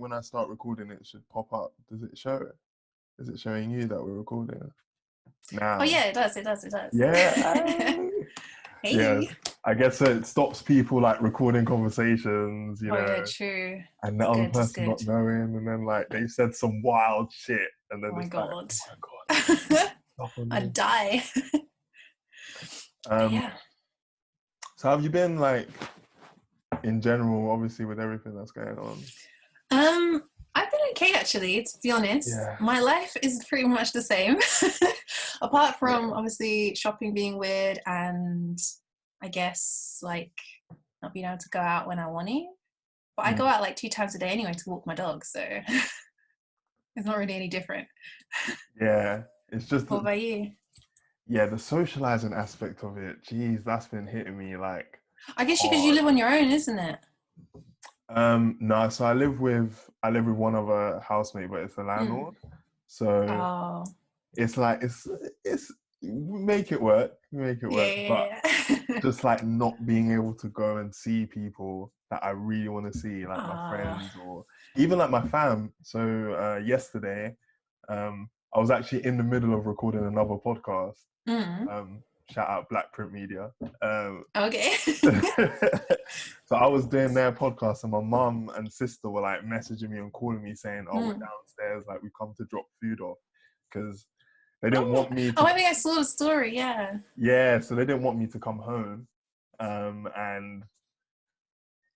when I start recording, it should pop up. Does it show it? Is it showing you that we're recording Oh now? yeah, it does. It does. It does. Yeah. Yeah. Hey. I guess it stops people like recording conversations, Oh yeah, true. and the It's other good. It's person good. not knowing, and then like they said some wild shit, and Oh then my it's like, god. oh my god, stop on I'd this. die. But Um, yeah. so have you been like in general, obviously with everything that's going on? I've been okay actually, to be honest. Yeah. My life is pretty much the same. Apart from Yeah. obviously shopping being weird and I guess like not being able to go out when I want to. But I go Mm. out like 2 times a day anyway to walk my dog, so it's not really any different. Yeah. It's just What about you? yeah, the socializing aspect of it. Geez, that's been hitting me like I guess because you hard. live on your own, isn't it? No, so I live with one other housemate, but it's a Mm. landlord. So Oh, it's like it's we make it work, but yeah. just like not being able to go and see people that I really want to see, like my Oh, friends or even like my fam. So yesterday, I was actually in the middle of recording another podcast. mm. Shout out Black Print Media. Okay. So I was doing their podcast, and my mum and sister were like messaging me and calling me saying, "Oh, we're Mm. downstairs, like we come to drop food off," because they didn't Oh, want me oh, to. I think I saw the story. Yeah. Yeah, so they didn't want me to come home, and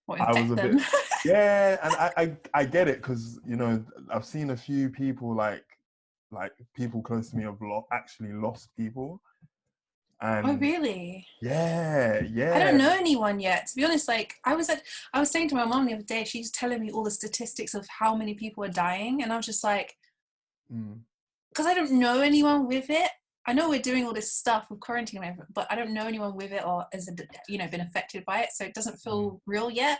What I was infect a them? bit, yeah, and I get it because I've seen a few people like people close to me have actually lost people, Oh, and really? yeah, I yeah. don't know anyone yet. To be honest, like I was saying to my mom the other day, she's telling me all the statistics of how many people are dying, and I was just like, Mm, because I don't know anyone with it. I know we're doing all this stuff with quarantine, but I don't know anyone with it or has been affected by it, so it doesn't mm. feel real yet.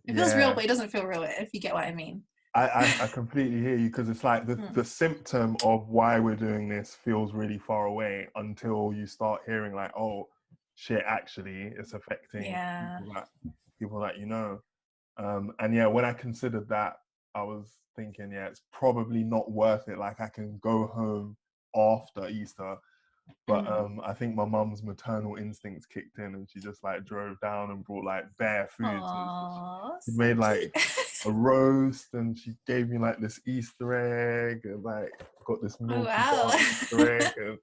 It feels real, Yeah, but it doesn't feel real. If you get what I mean. I completely hear you because it's like Hmm. the symptom of why we're doing this feels really far away until you start hearing like, oh shit, actually it's affecting Yeah. people that you know. And yeah, when I considered that, I was thinking, yeah, it's probably not worth it. Like I can go home after Easter, but Mm. I think my mum's maternal instincts kicked in, and she just like drove down and brought like bare food. So Aww, she so made like cute. a roast, and she gave me like this Easter egg, and like got this Oh milky wow. bar Easter egg, and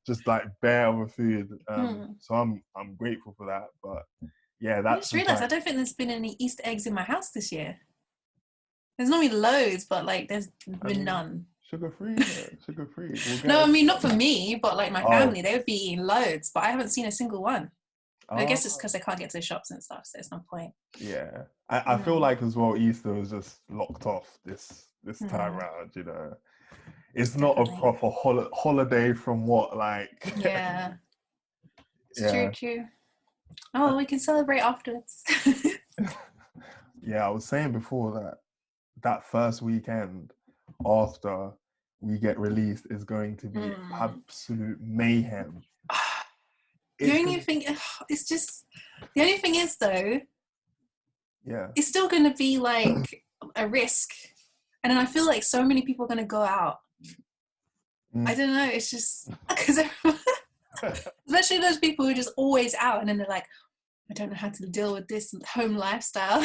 just like bare other food. Hmm. So I'm grateful for that. But yeah, I that's just just realised I like don't think there's been any Easter eggs in my house this year. There's normally loads, but like there's I been mean none. sugar free, man, sugar free. We'll get No, I it mean not for together. me, but like my Oh, family, they would be eating loads, but I haven't seen a single one. But I guess it's oh, because they can't get to the shops and stuff, so it's no point. yeah. I feel Mm. like as well Easter was just locked off this time Mm. round. It's not a Definitely. proper holiday from what like Yeah, it's true, yeah. true. Oh, we can celebrate afterwards. Yeah, I was saying before that that first weekend after we get released is going to be Mm. absolute mayhem. The It's only gonna, thing, it's just, the only thing is though, yeah. it's still going to be like a risk. And then I feel like so many people are going to go out. I Mm. don't know. It's just because especially those people who are just always out and then they're like, I don't know how to deal with this home lifestyle.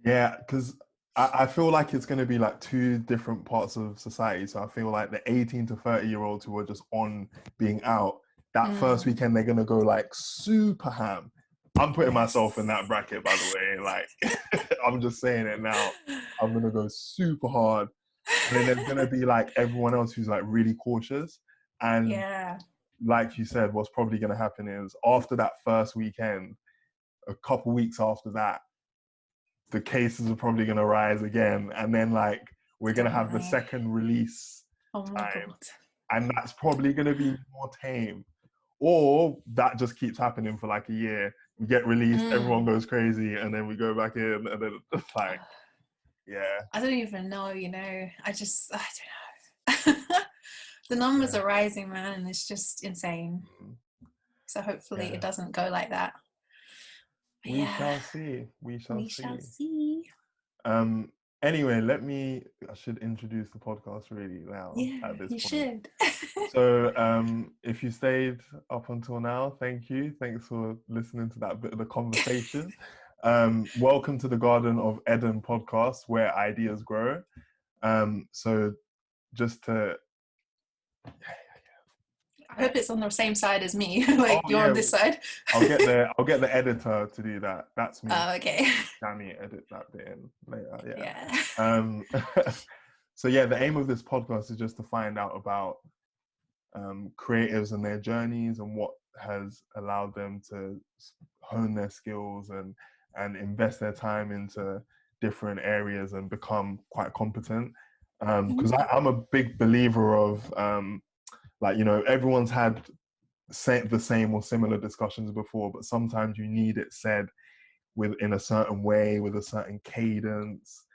Yeah, because I feel like it's going to be like two different parts of society. So I feel like the 18 to 30-year-olds who are just on being out, that first Mm, weekend, they're going to go like super ham. I'm putting myself in that yes. bracket, by the way. Like, I'm just saying it now. I'm going to go super hard. And then there's going to be like everyone else who's like really cautious. And Yeah. like you said, what's probably going to happen is after that first weekend, a couple weeks after that, the cases are probably going to rise again, and then like we're going to have the Definitely. second release Oh my time, God. and that's probably going to be more tame, or that just keeps happening for like a year. We get released, everyone Mm. goes crazy, and then we go back in, and then it's like, yeah, I don't even know, I don't know. The numbers yeah, are rising, man, and it's just insane. So hopefully it yeah. doesn't go like that. But We yeah, shall see. We shall we shall see. see. Um, Anyway, I should introduce the podcast really now Yeah, at this you point. should. So, if you stayed up until now, thank you. Thanks for listening to that bit of the conversation. Welcome to the Garden of Edun podcast, where ideas grow. So just to... I hope it's on the same side as me. Like you're on this side. I'll get the editor to do that. That's me. Oh, okay. Dami, edit that bit in later. Yeah. Yeah. So yeah, the aim of this podcast is just to find out about creatives and their journeys and what has allowed them to hone their skills and invest their time into different areas and become quite competent. Because I'm a big believer of like, you know, everyone's had the same or similar discussions before, but sometimes you need it said in a certain way, with a certain cadence,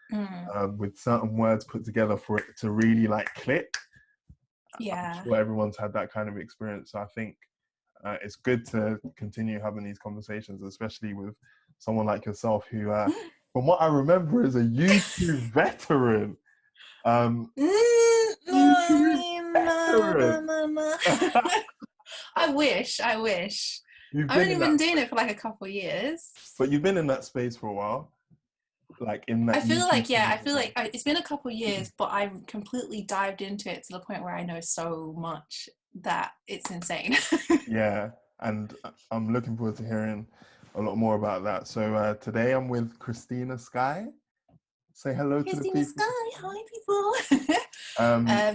with certain words put together for it to really like click. Yeah. I'm sure everyone's had that kind of experience. So I think it's good to continue having these conversations, especially with someone like yourself who, from what I remember, is a YouTube veteran. No. I wish. I've only been doing it for like a couple of years. But you've been in that space for a while. Like in that. I feel like it's been a couple of years, but I've completely dived into it to the point where I know so much that it's insane. Yeah, and I'm looking forward to hearing a lot more about that. So today I'm with Christina Sky. Say hello to the people. Christina Sky, hi people.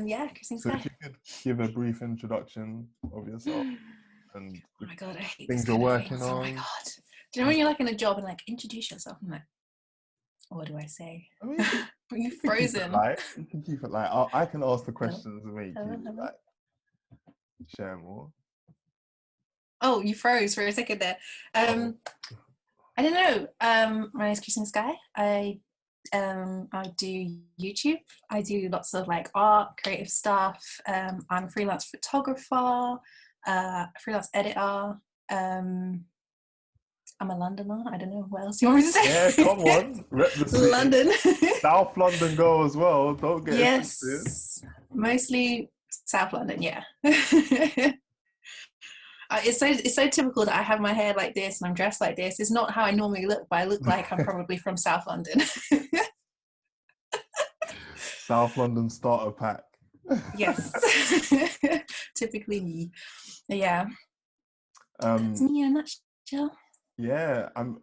Yeah, Christina Sky. So if you could give a brief introduction of yourself and oh my god, I hate things this you're kind of working things. on. Oh my god. Do you know when you're like in a job and like introduce yourself? I'm like, what do I say? I mean, Are you frozen? You can keep it light. I can ask the questions and make you like share more. Oh, you froze for a second there. I don't know. My name is Christina Sky. I do YouTube. I do lots of like art, creative stuff. I'm a freelance photographer, freelance editor. I'm a Londoner. I don't know what else you want me to say. Yeah, come on. Rep the city. London. South London girl as well. Don't get it twisted. Mostly South London, yeah. It's so typical that I have my hair like this and I'm dressed like this. It's not how I normally look, but I look like I'm probably from South London. South London starter pack. Yes. Typically me. Yeah. That's me in a nutshell. Yeah, I'm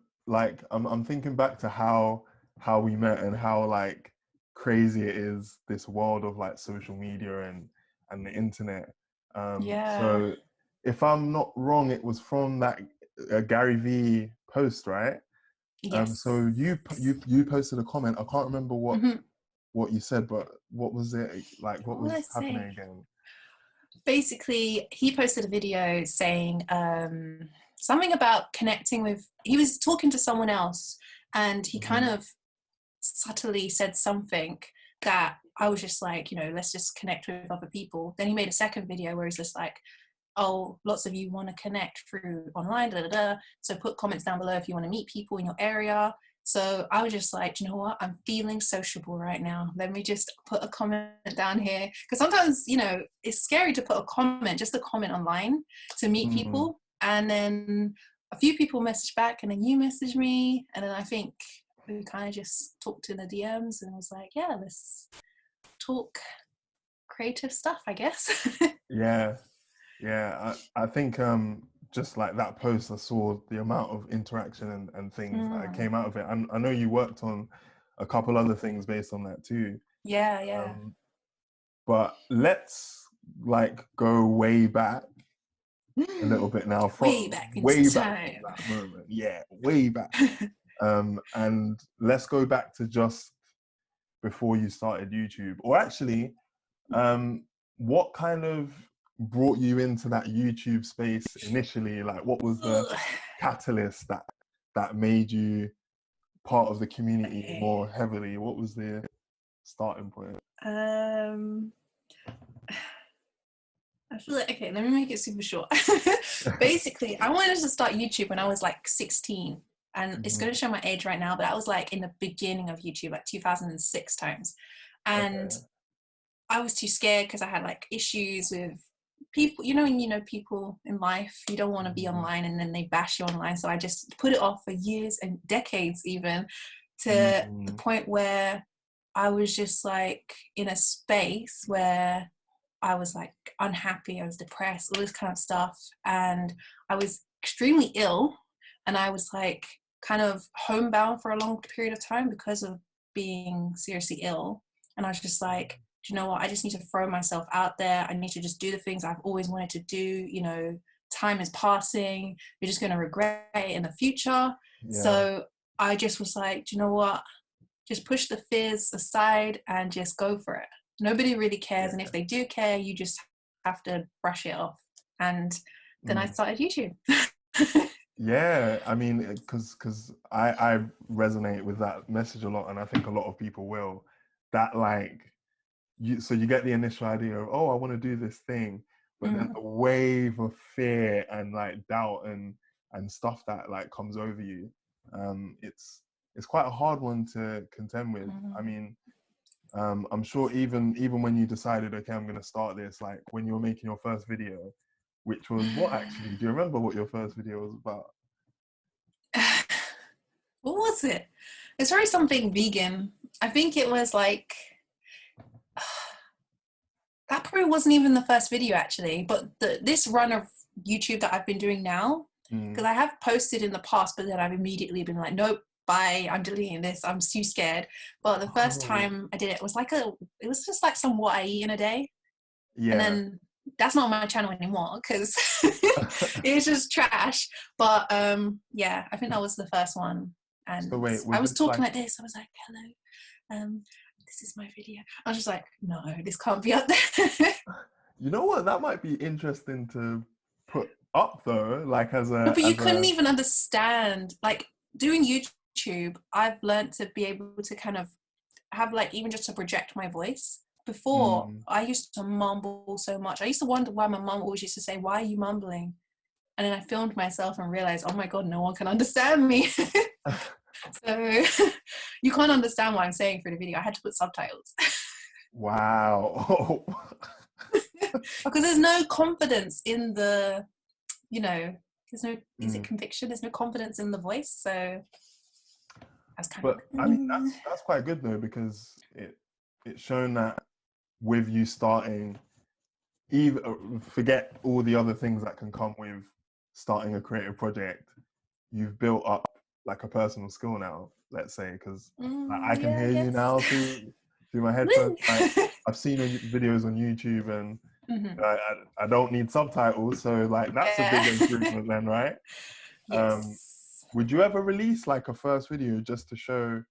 thinking back to how we met and how like crazy it is, this world of like social media and the internet. So if I'm not wrong, it was from that Gary V post, right? Yes. So you posted a comment. I can't remember what you said, but what was it like? What was happening again? Basically, he posted a video saying something about connecting with. He was talking to someone else, and he kind of subtly said something that I was just like, you know, let's just connect with other people. Then he made a second video where he's just like, oh, lots of you want to connect through online, so put comments down below if you want to meet people in your area. So I was just like, you know what, I'm feeling sociable right now, let me just put a comment down here, because sometimes, you know, it's scary to put a comment, just a comment online to meet people. And then a few people messaged back, and then you messaged me, and then I think we kind of just talked in the DMs and was like, yeah, let's talk creative stuff, I guess. Yeah, I think just like that post, I saw the amount of interaction and things that came out of it. And I know you worked on a couple other things based on that too. Yeah. But let's like go way back a little bit now. Way back from that moment. Yeah, way back. And let's go back to just before you started YouTube. Or actually, what kind of brought you into that YouTube space initially? Like, what was the catalyst that made you part of the community more heavily? What was the starting point? I feel like, okay, let me make it super short. Basically, I wanted to start YouTube when I was like 16. and it's going to show my age right now, but that was like in the beginning of YouTube, like 2006 times. And Okay. I was too scared because I had like issues with people, and people in life, you don't want to be online and then they bash you online. So I just put it off for years and decades, even to the point where I was just like in a space where I was like unhappy, I was depressed, all this kind of stuff. And I was extremely ill, and I was like kind of homebound for a long period of time because of being seriously ill. And I was just like, do you know what? I just need to throw myself out there. I need to just do the things I've always wanted to do. Time is passing. You're just going to regret it in the future. Yeah. So I just was like, do you know what? Just push the fears aside and just go for it. Nobody really cares. And if they do care, you just have to brush it off. And then I started YouTube. Yeah, I mean, because I resonate with that message a lot, and I think a lot of people will. That like, so you get the initial idea of, oh, I want to do this thing, but then the wave of fear and like doubt and stuff that like comes over you, it's quite a hard one to contend with. I mean, I'm sure even when you decided, okay, I'm going to start this, like when you were making your first video, which was what actually? Do you remember what your first video was about? What was it? It's very something vegan. I think it was like, that probably wasn't even the first video actually, but this run of YouTube that I've been doing now, because I have posted in the past, but then I've immediately been like, nope, bye, I'm deleting this, I'm too scared. But the first time I did it was like it was just like some what I eat in a day. Yeah. And then that's not my channel anymore because it's just trash. But yeah, I think that was the first one. And So wait, I was talking like this. I was like, hello, this is my video. I was just like, no, this can't be up there. You know what? That might be interesting to put up though, like as a. No, but you couldn't even understand. Like doing YouTube, I've learned to be able to kind of have like even just to project my voice. Before, I used to mumble so much. I used to wonder why my mum always used to say, "Why are you mumbling?" And then I filmed myself and realized, oh my God, no one can understand me. So you can't understand what I'm saying through the video. I had to put subtitles. Wow. Because there's no confidence in the, there's no, is it conviction? There's no confidence in the voice. So that's kind of. I mean, that's quite good though, because it's shown that with you starting, even forget all the other things that can come with starting a creative project, you've built up like a personal skill now, let's say, because like, I can hear you now through my headphones. Like, I've seen your videos on YouTube, and I don't need subtitles, so like that's a big improvement then, right? Yes. Would you ever release like a first video just to show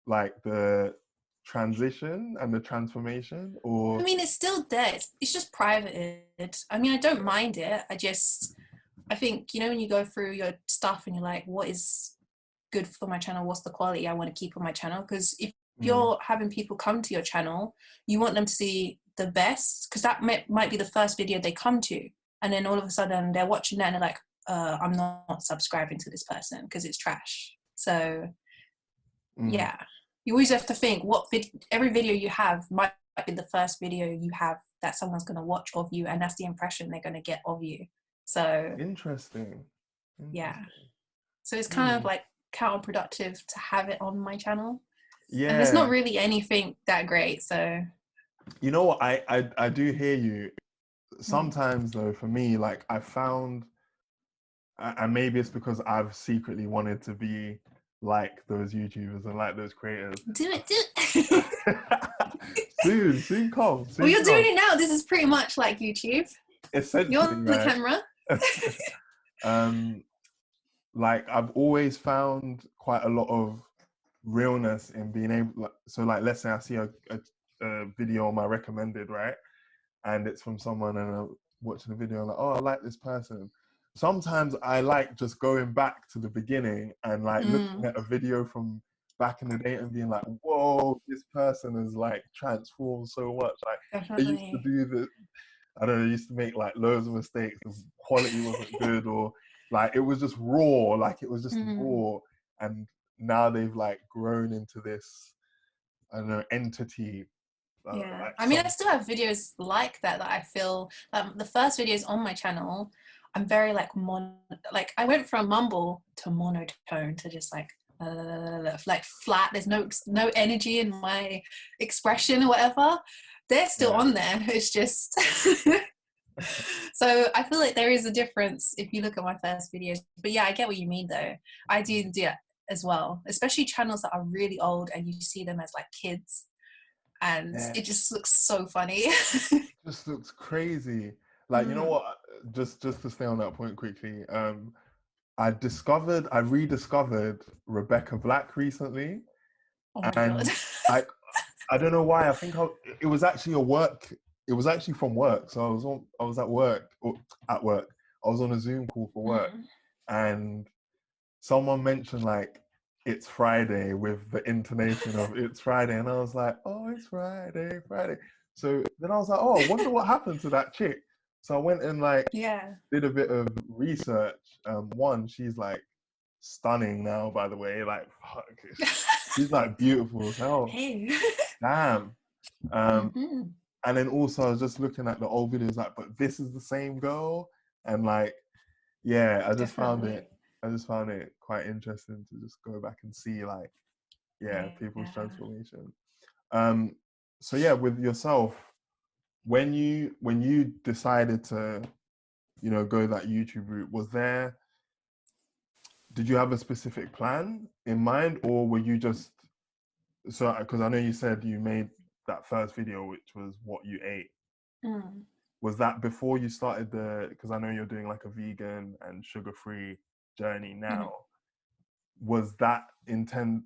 like the transition and the transformation? Or I mean, it's still there. It's just privated. I mean, I don't mind it. I think, when you go through your stuff and you're like, what is good for my channel? What's the quality I want to keep on my channel? Because if you're having people come to your channel, you want them to see the best, because that might be the first video they come to. And then all of a sudden they're watching that and they're like, I'm not subscribing to this person because it's trash. So yeah, you always have to think every video you have might be the first video you have that someone's going to watch of you, and that's the impression they're going to get of you. So interesting. Yeah, so it's kind of like counterproductive to have it on my channel. Yeah, and it's not really anything that great. So you know what, I do hear you. Sometimes though, for me, like I found, and maybe it's because I've secretly wanted to be like those YouTubers and like those creators. Do it. soon come. Well, you're doing it now. This is pretty much like YouTube. Essentially, you're on the camera. Like I've always found quite a lot of realness in being able, so like let's say I see a video on my recommended, right, and it's from someone, and I'm watching the video, I'm like, oh, I like this person. Sometimes I like just going back to the beginning and like looking at a video from back in the day and being like, whoa, this person is like transformed so much. Like they used to do the, I don't know, they used to make like loads of mistakes, the quality wasn't good, or Like it was just raw, like it was just Mm. raw. And now they've like grown into this, I don't know, entity. Yeah, Like I mean, I still have videos like that I feel like the first videos on my channel, I'm very like like I went from mumble to monotone to just like flat. There's no energy in my expression or whatever. They're still on there. It's just so I feel like there is a difference if you look at my first videos. But yeah, I get what you mean though. I do it as well, especially channels that are really old and you see them as like kids, and yeah, it just looks so funny. just looks crazy. Like, you know what? Just to stay on that point quickly, I rediscovered Rebecca Black recently, Oh my god. and I I don't know why. I think it was actually a work. It was actually from work. So I was at work, or at work. I was on a Zoom call for work, and someone mentioned like it's Friday with the intonation of it's Friday, and I was like, oh, it's Friday, Friday. So then I was like, oh, I wonder what happened to that chick. So I went and like Yeah. did a bit of research. One, she's like stunning now, by the way. Like, fuck, she's like beautiful as hell. Hey. Damn. And then also I was just looking at the old videos, like, but this is the same girl, and like, yeah, Definitely. I just found it quite interesting to just go back and see, like, yeah, people's Yeah. transformation. So yeah, with yourself, when you decided to, you know, go that YouTube route, did you have a specific plan in mind, or were you just so? Because I know you said you made that first video, which was what you ate. Was that before you started because I know you're doing like a vegan and sugar-free journey now. Was that intentional?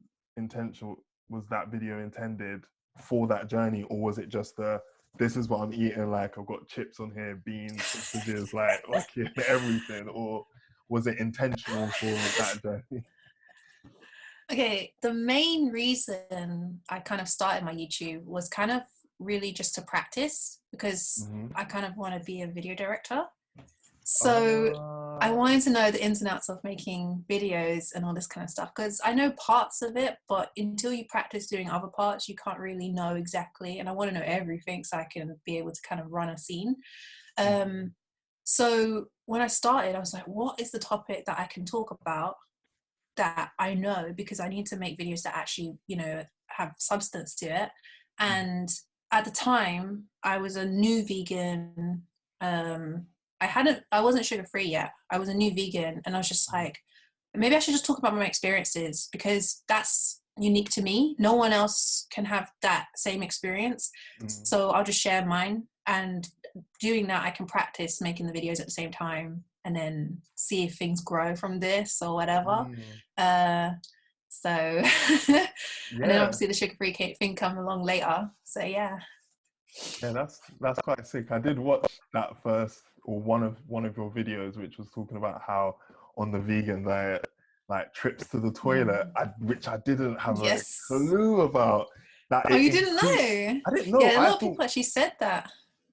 Was that video intended for that journey, or was it just this is what I'm eating, like I've got chips on here, beans, sausages, like yeah, everything, or was it intentional for that journey? Okay, the main reason I kind of started my YouTube was kind of really just to practice, because I kind of want to be a video director. So I wanted to know the ins and outs of making videos and all this kind of stuff, because I know parts of it, but until you practice doing other parts, you can't really know exactly. And I want to know everything so I can be able to kind of run a scene. So when I started, I was like, what is the topic that I can talk about that I know, because I need to make videos that actually, you know, have substance to it. And at the time I was a new vegan. I wasn't sugar free yet. I was a new vegan, and I was just like, maybe I should just talk about my experiences, because that's unique to me. No one else can have that same experience. So I'll just share mine, and doing that I can practice making the videos at the same time, and then see if things grow from this or whatever. So and then obviously the sugar-free cake thing come along later. So yeah. Yeah, that's quite sick. I did watch that first, or one of your videos, which was talking about how on the vegan diet, like trips to the toilet, which I didn't have a Yes. clue about. That Oh, it you didn't increased. know? I didn't know. Yeah, a I lot of thought people actually said that.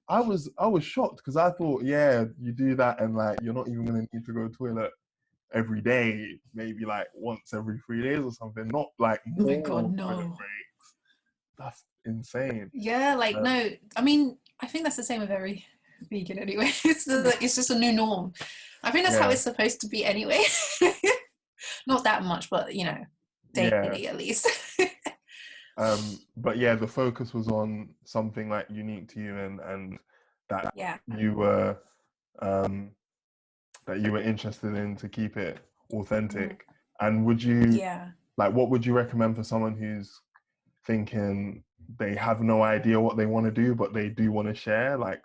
I was shocked, because I thought, yeah, you do that and like you're not even gonna need to go to the toilet every day, maybe like once every 3 days or something, not like Oh my more god, toilet no. breaks. That's insane. Yeah, like no. I mean, I think that's the same with every vegan anyway. It's just a new norm. I think that's how Yeah, it's supposed to be anyway. Not that much, but you know, yeah. daily at least. But yeah, the focus was on something like unique to you, and that Yeah. you were interested in, to keep it authentic. And would you Yeah. like, what would you recommend for someone who's thinking they have no idea what they want to do, but they do want to share? Like,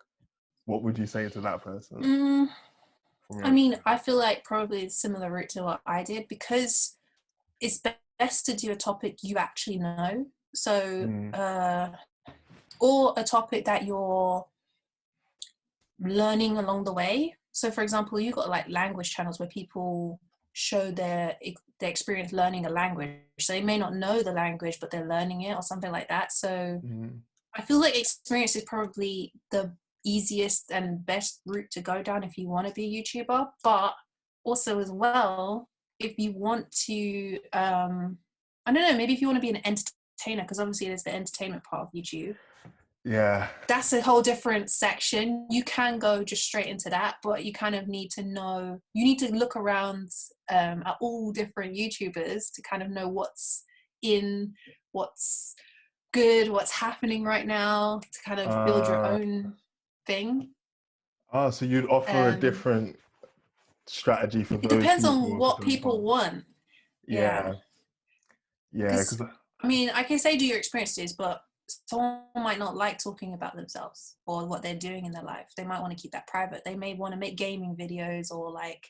what would you say to that person? I mean, I feel like probably a similar route to what I did, because it's best to do a topic you actually know. So, or a topic that you're learning along the way. So, for example, you've got like language channels where people show their experience learning a language. So they may not know the language, but they're learning it or something like that. So I feel like experience is probably the easiest and best route to go down if you want to be a YouTuber. But also as well, if you want to, I don't know, maybe if you want to be an entertainer, because obviously there's the entertainment part of YouTube. Yeah. That's a whole different section. You can go just straight into that, but you kind of need to know, you need to look around at all different YouTubers to kind of know what's in, what's good, what's happening right now, to kind of build your own thing. Oh, so you'd offer a different strategy for It those depends people on who what don't people want. want. Yeah. Yeah, Because, I mean, I can say do your experiences, but someone might not like talking about themselves or what they're doing in their life. They might want to keep that private. They may want to make gaming videos or like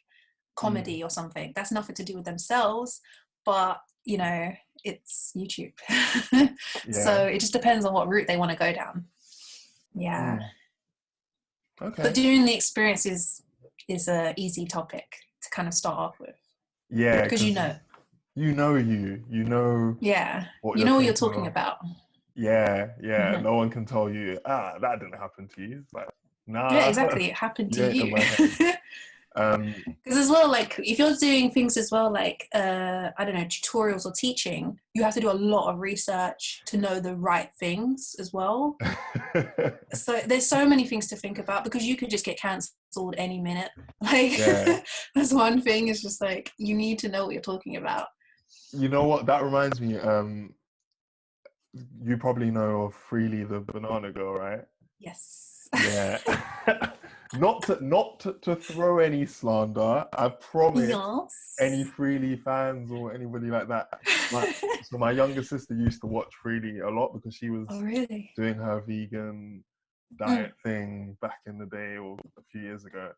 comedy or something. That's nothing to do with themselves, but you know, it's YouTube. So it just depends on what route they want to go down. Yeah. Okay. But doing the experience is a easy topic to kind of start off with. Yeah, because you know yeah, what you know what you're talking about. Yeah, no one can tell you, that didn't happen to you. It's like, nah. Yeah, exactly, it happened to you. Because as well, like if you're doing things as well, like I don't know, tutorials or teaching, you have to do a lot of research to know the right things as well. So there's so many things to think about, because you could just get cancelled any minute. Like that's one thing. It's just like you need to know what you're talking about. You know what? That reminds me. You probably know of Freely the Banana Girl, right? Yes. Yeah. not to throw any slander. I promise. Yes. Any Freely fans or anybody like that. So my younger sister used to watch Freely a lot because she was doing her vegan diet thing back in the day or a few years ago.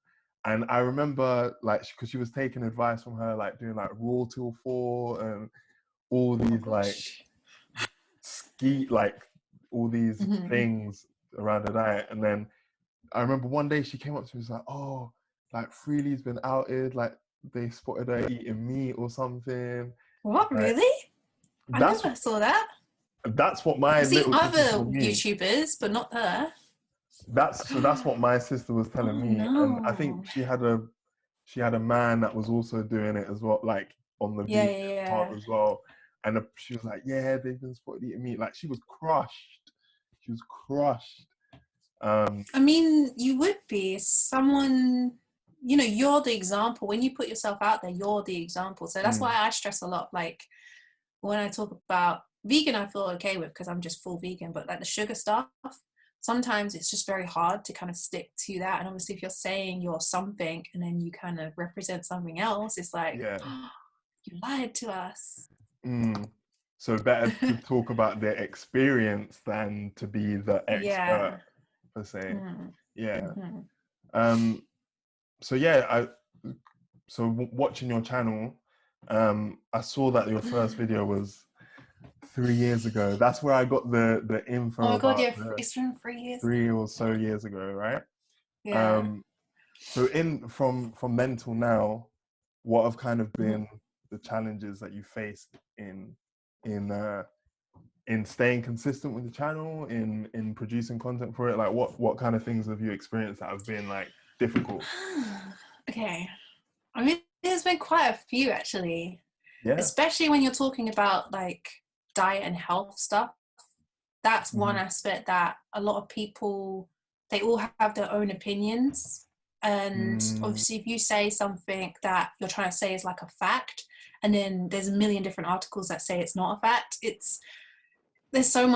And I remember, like, because she was taking advice from her, like doing like Raw Till 4 and all these all these things around the diet. And then I remember one day she came up to me and was like, oh, like Freely's been outed, like they spotted her eating meat or something. What, like, really? I never saw that. That's what my I've seen little sister other told me. YouTubers, but not her. That's what my sister was telling me. No. And I think she had a man that was also doing it as well, like on the vegan part as well. And she was like, yeah, they've been spotted eating meat. Like she was crushed. I mean, you would be someone, you know, you're the example. When you put yourself out there, you're the example. So that's why I stress a lot. Like when I talk about vegan, I feel okay with, because I'm just full vegan, but like the sugar stuff, sometimes it's just very hard to kind of stick to that. And obviously if you're saying you're something and then you kind of represent something else, it's like, oh, you lied to us. So better to talk about their experience than to be the expert per se. So watching your channel, I saw that your first video was 3 years ago. That's where I got the info. Oh my god, yeah, it's been 3 years. 3 or so years ago, right? Yeah. So from then till now, what have kind of been the challenges that you faced in staying consistent with the channel, in producing content for it? Like what kind of things have you experienced that have been like difficult? Okay, I mean, there's been quite a few actually. Yeah. Especially when you're talking about like diet and health stuff. That's one aspect that a lot of people, they all have their own opinions. And obviously if you say something that you're trying to say is like a fact, and then there's a million different articles that say it's not a fact, there's so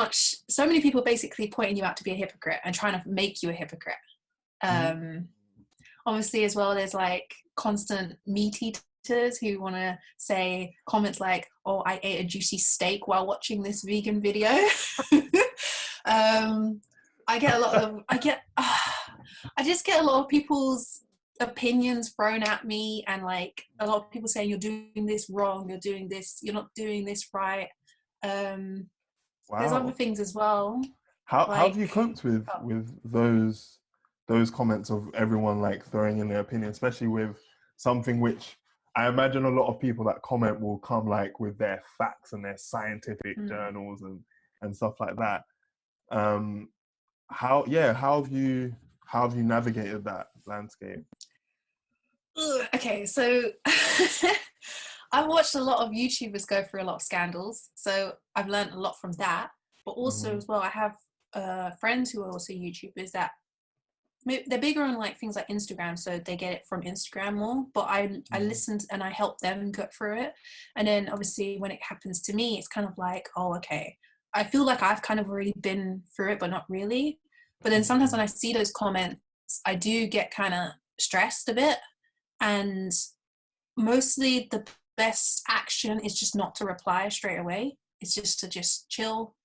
many people basically pointing you out to be a hypocrite and trying to make you a hypocrite. Obviously as well, there's like constant meat eaters who want to say comments like, oh, I ate a juicy steak while watching this vegan video. I just get a lot of people's opinions thrown at me, and like a lot of people saying you're doing this wrong, you're not doing this right. There's other things as well. How have you coped with those comments of everyone like throwing in their opinion, especially with something which I imagine a lot of people that comment will come like with their facts and their scientific journals and stuff like that. How have you navigated that landscape? Okay, Okay, so I've watched a lot of YouTubers go through a lot of scandals, so I've learned a lot from that. But also as well, I have friends who are also YouTubers that they're bigger on like things like Instagram, so they get it from Instagram more. But I listened and I help them get through it. And then obviously when it happens to me, it's kind of like, oh, okay. I feel like I've kind of already been through it, but not really. But then sometimes when I see those comments, I do get kind of stressed a bit. And mostly the best action is just not to reply straight away. It's just to just chill,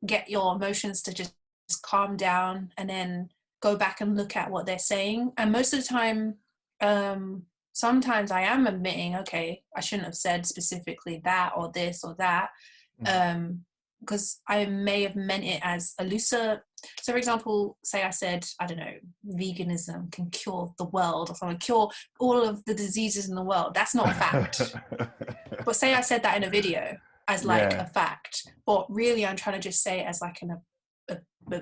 get your emotions to just calm down, and then go back and look at what they're saying. And most of the time, sometimes I am admitting, okay, I shouldn't have said specifically that or this or that, because I may have meant it as a looser. So for example, say I said, I don't know, veganism can cure the world or something, cure all of the diseases in the world. That's not a fact. But say I said that in a video as like a fact, but really I'm trying to just say it as like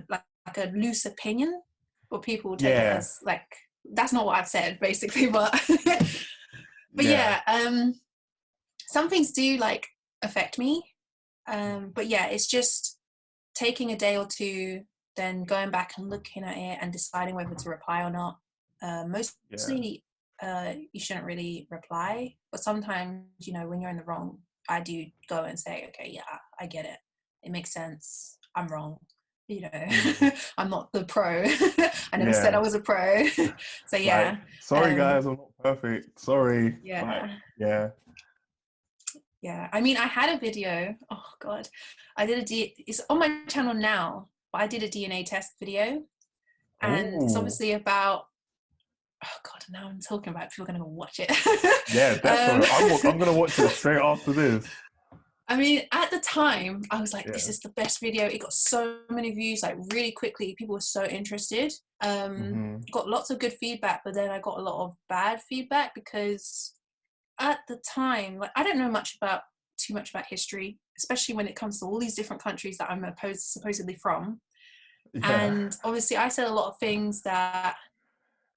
like a loose opinion, but people will take it as like, that's not what I've said basically. But some things do like affect me. But yeah, it's just taking a day or two, then going back and looking at it and deciding whether to reply or not. Mostly you shouldn't really reply, but sometimes, you know, when you're in the wrong, I do go and say, okay, yeah, I get it, it makes sense, I'm wrong, you know. I'm not the pro. I never said I was a pro. So yeah, like, sorry guys, I'm not perfect, sorry. Yeah, I mean, I had a video, oh god, it's on my channel now, but I did a DNA test video, and it's obviously about, oh god, now I'm talking about it, people are going to watch it. Yeah, definitely. I'm going to watch it straight after this. I mean, at the time, I was like, this is the best video. It got so many views, like really quickly. People were so interested. Got lots of good feedback, but then I got a lot of bad feedback because at the time, like, I don't know too much about history, especially when it comes to all these different countries that I'm supposedly from. And obviously I said a lot of things that,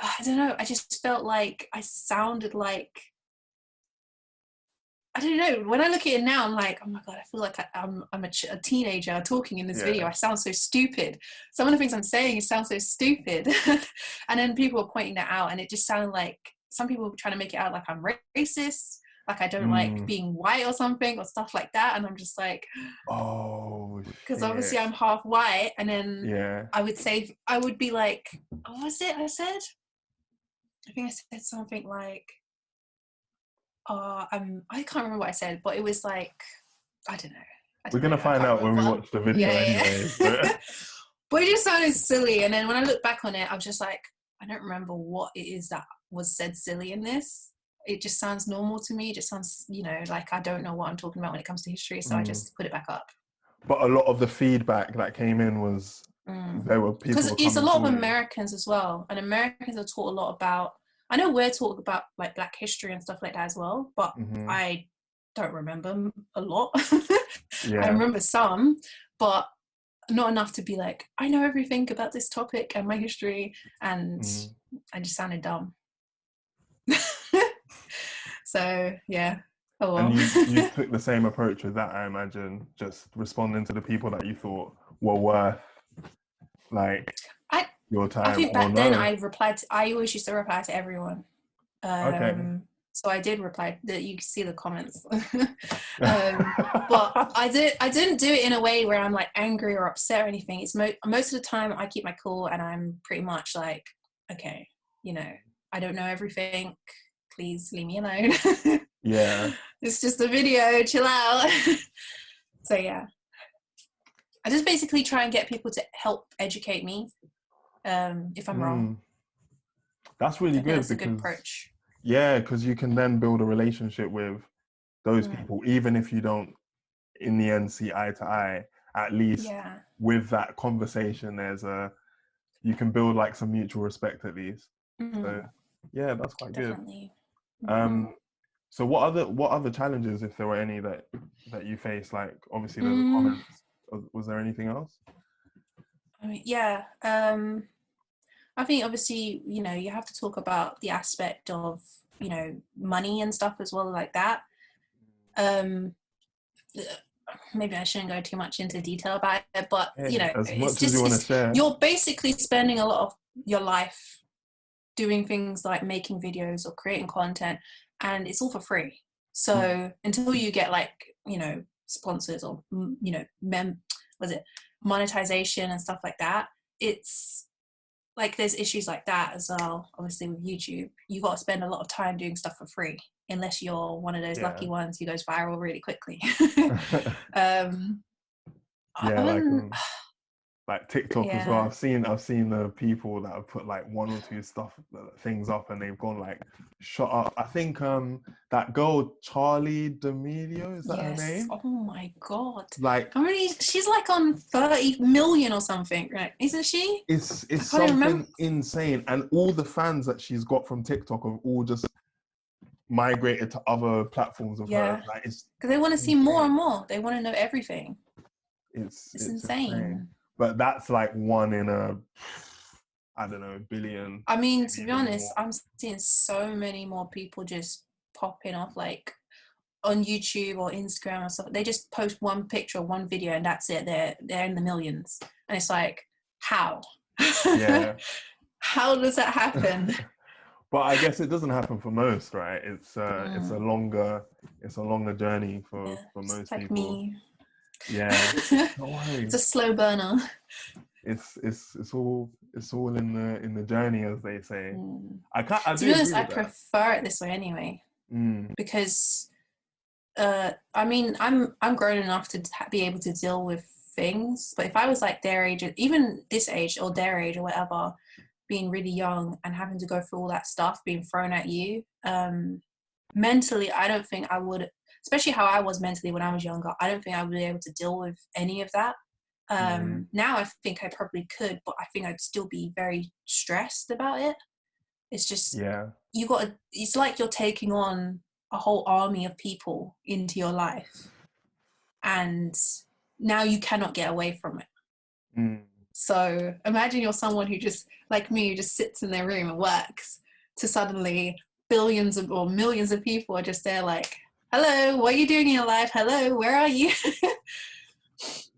I don't know, I just felt like I sounded like, I don't know, when I look at it now, I'm like, oh my god, I feel like I'm a teenager talking in this video. I sound so stupid. Some of the things I'm saying sound so stupid. And then people were pointing that out, and it just sounded like some people were trying to make it out like I'm racist, like I don't like being white or something, or stuff like that. And I'm just like, oh, because obviously I'm half white. And then I would be like, what was it I said? I think I said something like, I can't remember what I said, but it was like, I don't know. We're going to find out when we watch the video anyway. But it just sounded silly. And then when I look back on it, I was just like, I don't remember what it is that was said silly in this. It just sounds normal to me. It just sounds, you know, like I don't know what I'm talking about when it comes to history. So I just put it back up. But a lot of the feedback that came in was, there were people, because it's a lot of Americans as well. And Americans are taught a lot about, I know we're taught about like Black history and stuff like that as well, but I don't remember a lot. I remember some, but not enough to be like, I know everything about this topic and my history, and I just sounded dumb. So yeah. Oh well. And you took the same approach with that, I imagine, just responding to the people that you thought were worth like your time. I think back then I always used to reply to everyone. So I did reply. You can see the comments. But I didn't do it in a way where I'm like angry or upset or anything. It's most of the time I keep my cool, and I'm pretty much like, okay, you know, I don't know everything. Please leave me alone. It's just a video, chill out. So yeah, I just basically try and get people to help educate me if I'm wrong. That's really good. That's a good approach. Yeah, because you can then build a relationship with those people, even if you don't in the end see eye to eye. At least with that conversation, you can build like some mutual respect at least. So yeah, that's quite Definitely. good. So what other challenges, if there were any, that you face? Like obviously there's the comments. Was there anything else? I mean, I think obviously, you know, you have to talk about the aspect of you know, money and stuff as well, like that. Maybe I shouldn't go too much into detail about it, but you know, as it's much as you just want to share. you're basically spending a lot of your life doing things like making videos or creating content, and it's all for free. So until you get like, you know, sponsors or, you know, monetization and stuff like that, it's like there's issues like that as well. Obviously with YouTube, you got to spend a lot of time doing stuff for free, unless you're one of those lucky ones who goes viral really quickly. Like TikTok as well. I've seen the people that have put like one or two things up, and they've gone like shut up. I think that girl Charlie D'Amelio, is that her name? Oh my god! Like, she's like on 30 million or something, right? Isn't she? It's something insane, and all the fans that she's got from TikTok have all just migrated to other platforms of her. Like, it's because they want to see more and more. They want to know everything. It's insane. But that's like one in a, I don't know, billion. I mean, to be honest, I'm seeing so many more people just popping off like on YouTube or Instagram or stuff. They just post one picture or one video and that's it. They're in the millions. And it's like, how? Yeah. How does that happen? But I guess it doesn't happen for most, right? It's a longer journey for most like people. Me. Yeah. Don't worry. It's a slow burner. It's all in the journey, as they say. To be honest, I prefer it this way anyway. Because I mean, I'm grown enough to be able to deal with things, but if I was like their age, even this age or their age or whatever, being really young and having to go through all that stuff being thrown at you, mentally, I don't think I would, especially how I was mentally when I was younger, I don't think I would be able to deal with any of that. Now I think I probably could, but I think I'd still be very stressed about it. It's just, it's like you're taking on a whole army of people into your life, and now you cannot get away from it. So imagine you're someone who just, like me, who just sits in their room and works, to suddenly billions of or millions of people are just there like, hello, what are you doing in your life? Hello, where are you?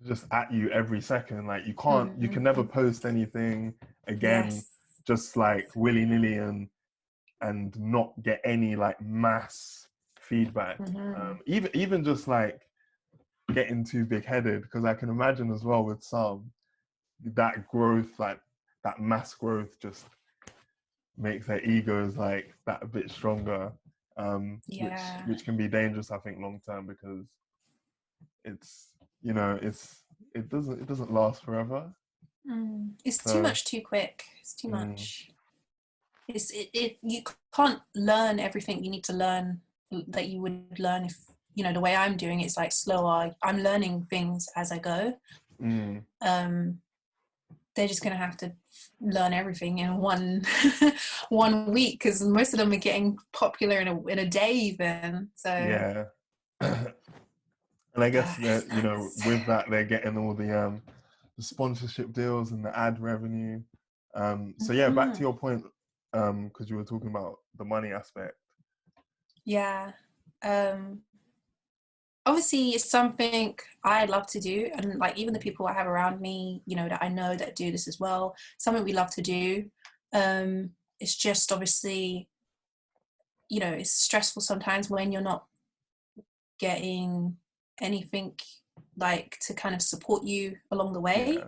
Just at you every second. Like, you can never post anything again, just like willy-nilly and not get any like mass feedback. Even just like getting too big-headed, because I can imagine as well with some, that growth, like that mass growth, just makes their egos like that a bit stronger, which can be dangerous, I think, long term, because it's, you know, it doesn't last forever. It's too much too quick. It's too much. You can't learn everything you need to learn that you would learn if, you know, the way I'm doing it's like slower. I'm learning things as I go. They're just gonna have to learn everything in one week, because most of them are getting popular in a day even. So and I guess that, you know, with that they're getting all the sponsorship deals and the ad revenue. So yeah, back to your point, because you were talking about the money aspect. Obviously it's something I love to do, and like even the people I have around me, you know, that I know that do this as well, something we love to do. It's just obviously, you know, it's stressful sometimes when you're not getting anything like to kind of support you along the way.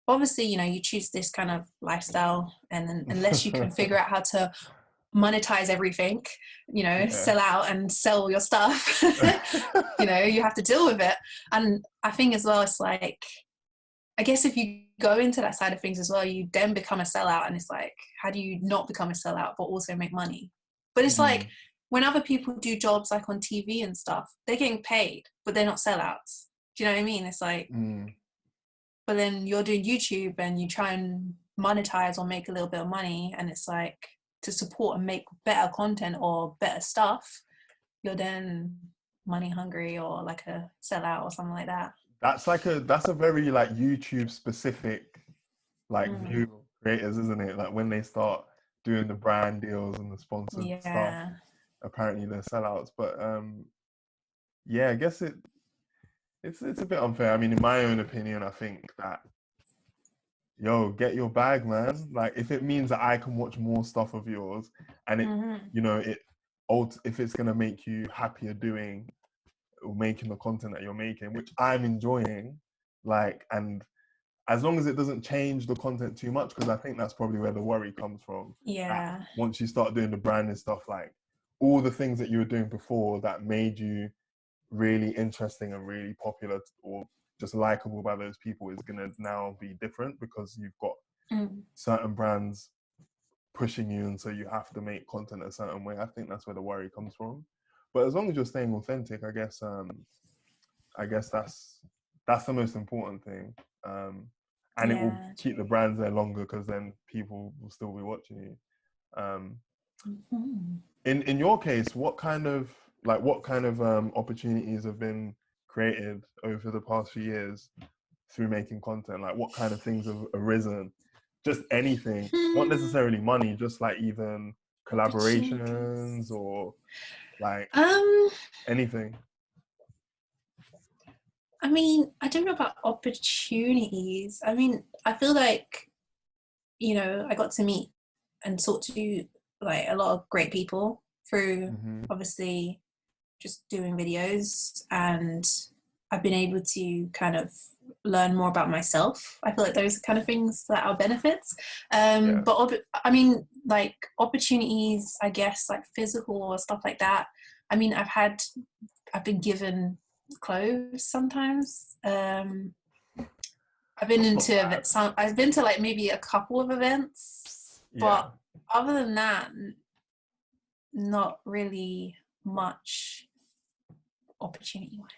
Obviously, you know, you choose this kind of lifestyle, and then unless you can figure out how to monetize everything, you know, sell out and sell your stuff, you know, you have to deal with it. And I think as well, it's like, I guess if you go into that side of things as well, you then become a sellout, and it's like, how do you not become a sellout but also make money? But it's like, when other people do jobs like on TV and stuff, they're getting paid, but they're not sellouts. Do you know what I mean? It's like, but then you're doing YouTube and you try and monetize or make a little bit of money, and it's like, to support and make better content or better stuff, you're then money hungry or like a sellout or something like that. That's a very like YouTube specific like view of creators, isn't it? Like when they start doing the brand deals and the sponsored stuff. Yeah. Apparently they're sellouts, but yeah, I guess it's a bit unfair. I mean, in my own opinion, I think that, yo, get your bag, man. Like, if it means that I can watch more stuff of yours, and it, you know, if it's gonna make you happier doing or making the content that you're making, which I'm enjoying, like, and as long as it doesn't change the content too much, because I think that's probably where the worry comes from. Yeah. Once you start doing the branding stuff, like all the things that you were doing before that made you really interesting and really popular or just likable by those people is going to now be different because you've got certain brands pushing you, and so you have to make content a certain way. I think that's where the worry comes from. But as long as you're staying authentic, I guess that's the most important thing. And it will keep the brands there longer because then people will still be watching you. In your case, what kind of opportunities have been created over the past few years through making content? Like, what kind of things have arisen? Just anything, not necessarily money, just like even collaborations or like anything. I mean, I don't know about opportunities. I mean, I feel like, you know, I got to meet and talk to like a lot of great people through obviously just doing videos, and I've been able to kind of learn more about myself. I feel like those are kind of things that are benefits. But I mean, like opportunities, I guess, like physical or stuff like that. I mean, I've been given clothes sometimes. I've been I've been to like maybe a couple of events, but other than that, not really much opportunity wise.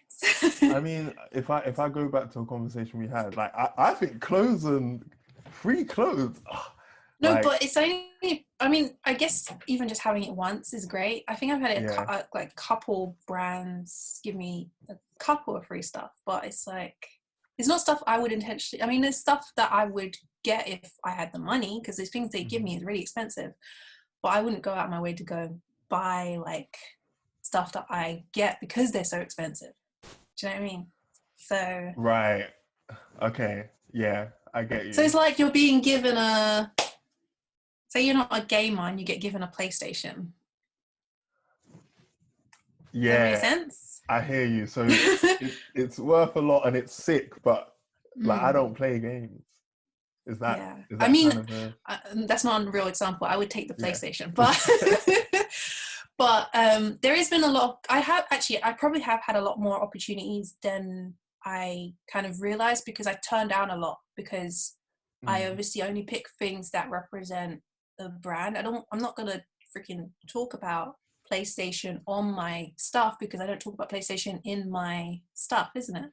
I mean, if I go back to a conversation we had, like I think clothes and free clothes. No, like, but it's only, I mean, I guess even just having it once is great. I think I've had it like couple brands give me a couple of free stuff, but it's like, it's not stuff I would intentionally, I mean, there's stuff that I would get if I had the money, because there's things they give me is really expensive, but I wouldn't go out my way to go buy like stuff that I get because they're so expensive. Do you know what I mean? So. Right. Okay. Yeah, I get you. So it's like you're being given say you're not a gamer and you get given a PlayStation. Yeah. Does that make sense? I hear you. So it's worth a lot and it's sick, but like I don't play games. Is that? Yeah. Is that I mean, kind of that's not a real example. I would take the PlayStation, but but there has been a lot of, I probably have had a lot more opportunities than I kind of realized, because I turned down a lot because I obviously only pick things that represent the brand. I'm not gonna freaking talk about PlayStation on my stuff because I don't talk about PlayStation in my stuff, isn't it?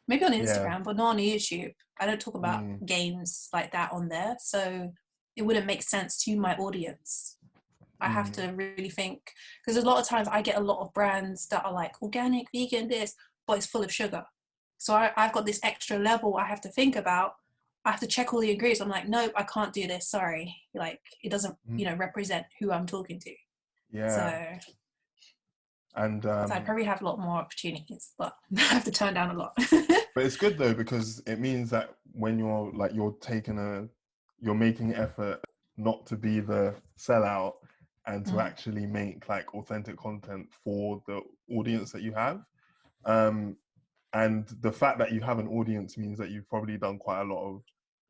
Maybe on Instagram, but not on YouTube. I don't talk about games like that on there, so it wouldn't make sense to my audience. I have to really think, because a lot of times I get a lot of brands that are like organic, vegan, this, but it's full of sugar. So I've got this extra level I have to think about. I have to check all the ingredients. I'm like, nope, I can't do this. Sorry. Like, it doesn't, represent who I'm talking to. Yeah. So, and so I probably have a lot more opportunities, but I have to turn down a lot. But it's good though, because it means that when you're making effort not to be the sellout and to actually make like authentic content for the audience that you have. And the fact that you have an audience means that you've probably done quite a lot of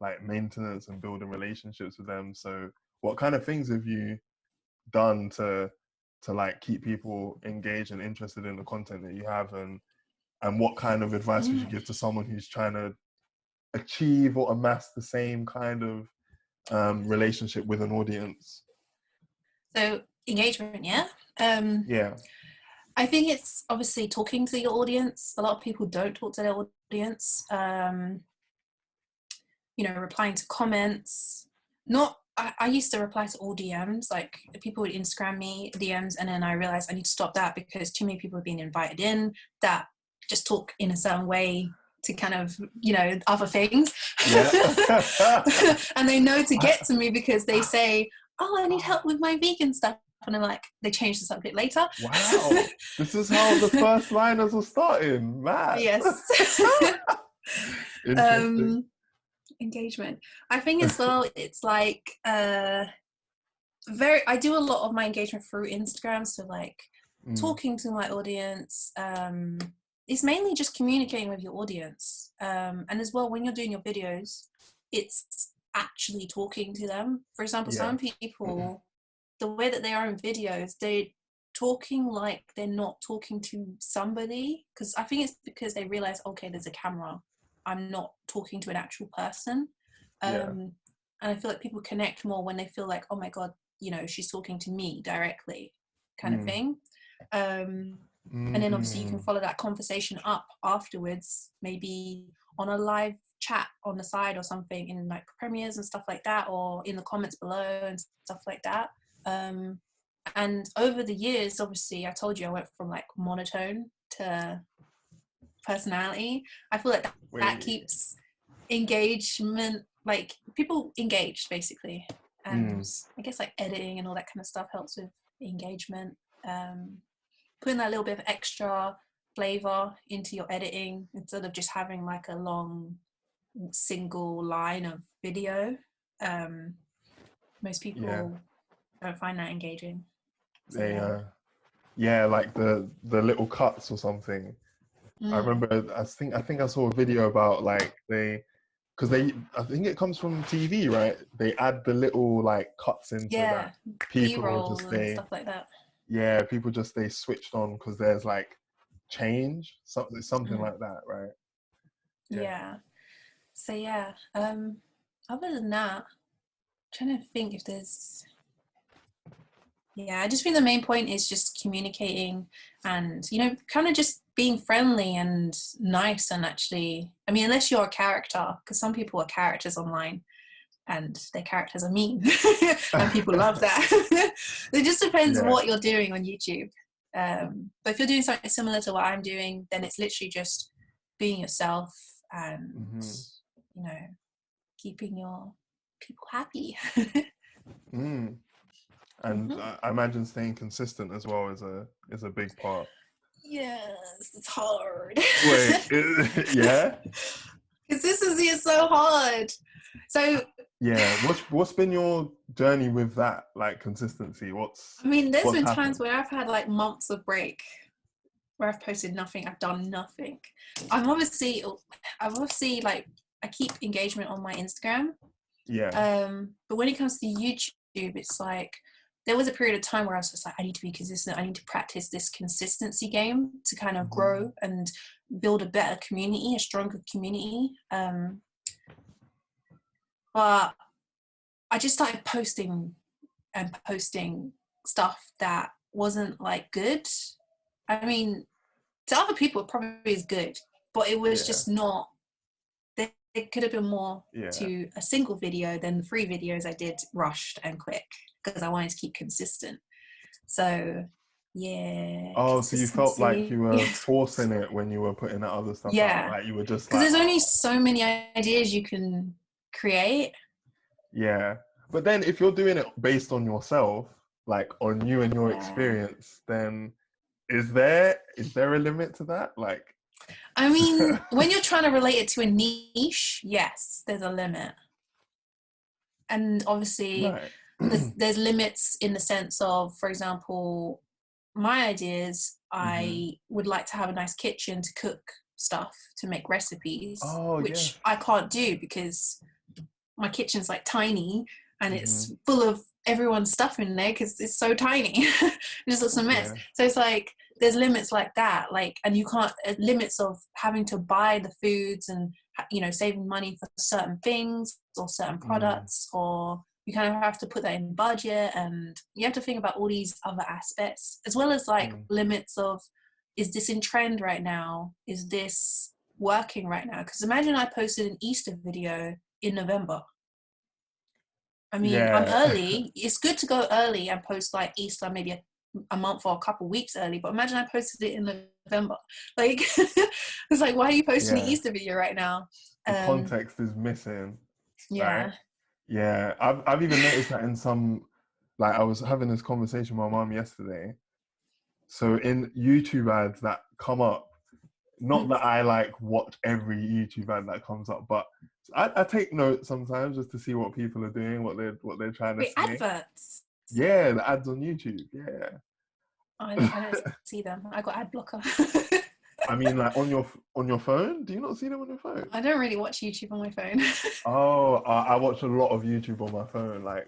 like maintenance and building relationships with them. So what kind of things have you done to like keep people engaged and interested in the content that you have, and what kind of advice would you give to someone who's trying to achieve or amass the same kind of relationship with an audience? So engagement, yeah. Yeah. I think it's obviously talking to your audience. A lot of people don't talk to their audience. Replying to comments. I used to reply to all DMs. Like, people would Instagram me DMs, and then I realized I need to stop that because too many people are being invited in that just talk in a certain way to kind of, other things. Yeah. And they know to get to me because they say, oh, I need help with my vegan stuff. And I'm like, they changed the subject later. Wow. This is how the first liners were starting. Mad. Yes. Interesting. Engagement. I think as well, it's like I do a lot of my engagement through Instagram. So like talking to my audience. It's mainly just communicating with your audience. And as well, when you're doing your videos, it's actually talking to them. For example, some people, the way that they are in videos, they're talking like they're not talking to somebody. Because I think it's because they realize, okay, there's a camera. I'm not talking to an actual person. And I feel like people connect more when they feel like, oh my God, you know, she's talking to me directly, kind of thing. And then obviously you can follow that conversation up afterwards, maybe on a live chat on the side or something in like premieres and stuff like that, or in the comments below and stuff like that. And over the years, obviously, I told you I went from like monotone to personality. I feel like that keeps engagement, like people engaged basically. And I guess like editing and all that kind of stuff helps with engagement. Putting that little bit of extra flavor into your editing instead of just having like a long single line of video. Most people don't find that engaging. So, like the little cuts or something. I remember I think I saw a video about like I think it comes from TV, right? They add the little like cuts into that. People B-roll just and stuff like that. Yeah, people just stay switched on because there's like change, something like that, right? Yeah. So yeah. Other than that, I'm trying to think if there's. Yeah, I just think the main point is just communicating and, you know, kind of just being friendly and nice. And actually, I mean, unless you're a character, because some people are characters online and their characters are mean and people love that. It just depends what you're doing on YouTube. But if you're doing something similar to what I'm doing, then it's literally just being yourself and, you know, keeping your people happy. And I imagine staying consistent as well is a big part. Yes, it's hard. Wait, yeah? Consistency is so hard. So yeah, what's been your journey with that, like consistency? I mean, there's been happened? times where I've had like months of break where I've posted nothing, I've done nothing. I've obviously like I keep engagement on my Instagram. But when it comes to YouTube, it's like there was a period of time where I was just like, I need to be consistent. I need to practice this consistency game to kind of grow and build a better community, a stronger community. But I just started posting stuff that wasn't like good. I mean, to other people, it probably is good, but it was just not. It could have been more to a single video than the 3 videos I did rushed and quick because I wanted to keep consistent. So, yeah. Oh, so you felt like you were forcing it when you were putting that other stuff out? Like you were just like... Because there's only so many ideas you can create. Yeah. But then if you're doing it based on yourself, like on you and your experience, then is there a limit to that? Like... I mean, when you're trying to relate it to a niche, yes, there's a limit. And obviously, there's limits in the sense of, for example, my ideas, I would like to have a nice kitchen to cook stuff, to make recipes, which I can't do because my kitchen's like tiny and it's full of everyone's stuff in there because it's so tiny. It just looks a mess. So it's like, there's limits like that, like, and you can't, limits of having to buy the foods and, you know, saving money for certain things or certain products, or you kind of have to put that in budget, and you have to think about all these other aspects, as well as like limits of, is this in trend right now? Is this working right now? Because imagine I posted an Easter video in November. I mean, I'm early. It's good to go early and post like Easter maybe a month or a couple weeks early, but imagine I posted it in November. Like, it's like, why are you posting an Easter video right now? The context is missing. Yeah. Right? Yeah. I've even noticed that in some like I was having this conversation with my mum yesterday. So in YouTube ads that come up, not that I like watch every YouTube ad that comes up, but I take notes sometimes just to see what people are doing, what they're trying to Wait, say. adverts? Yeah, the ads on YouTube. Yeah. I don't see them. I got ad blocker. I mean, like on your phone. Do you not see them on your phone? I don't really watch YouTube on my phone. Oh, I watch a lot of YouTube on my phone. Like,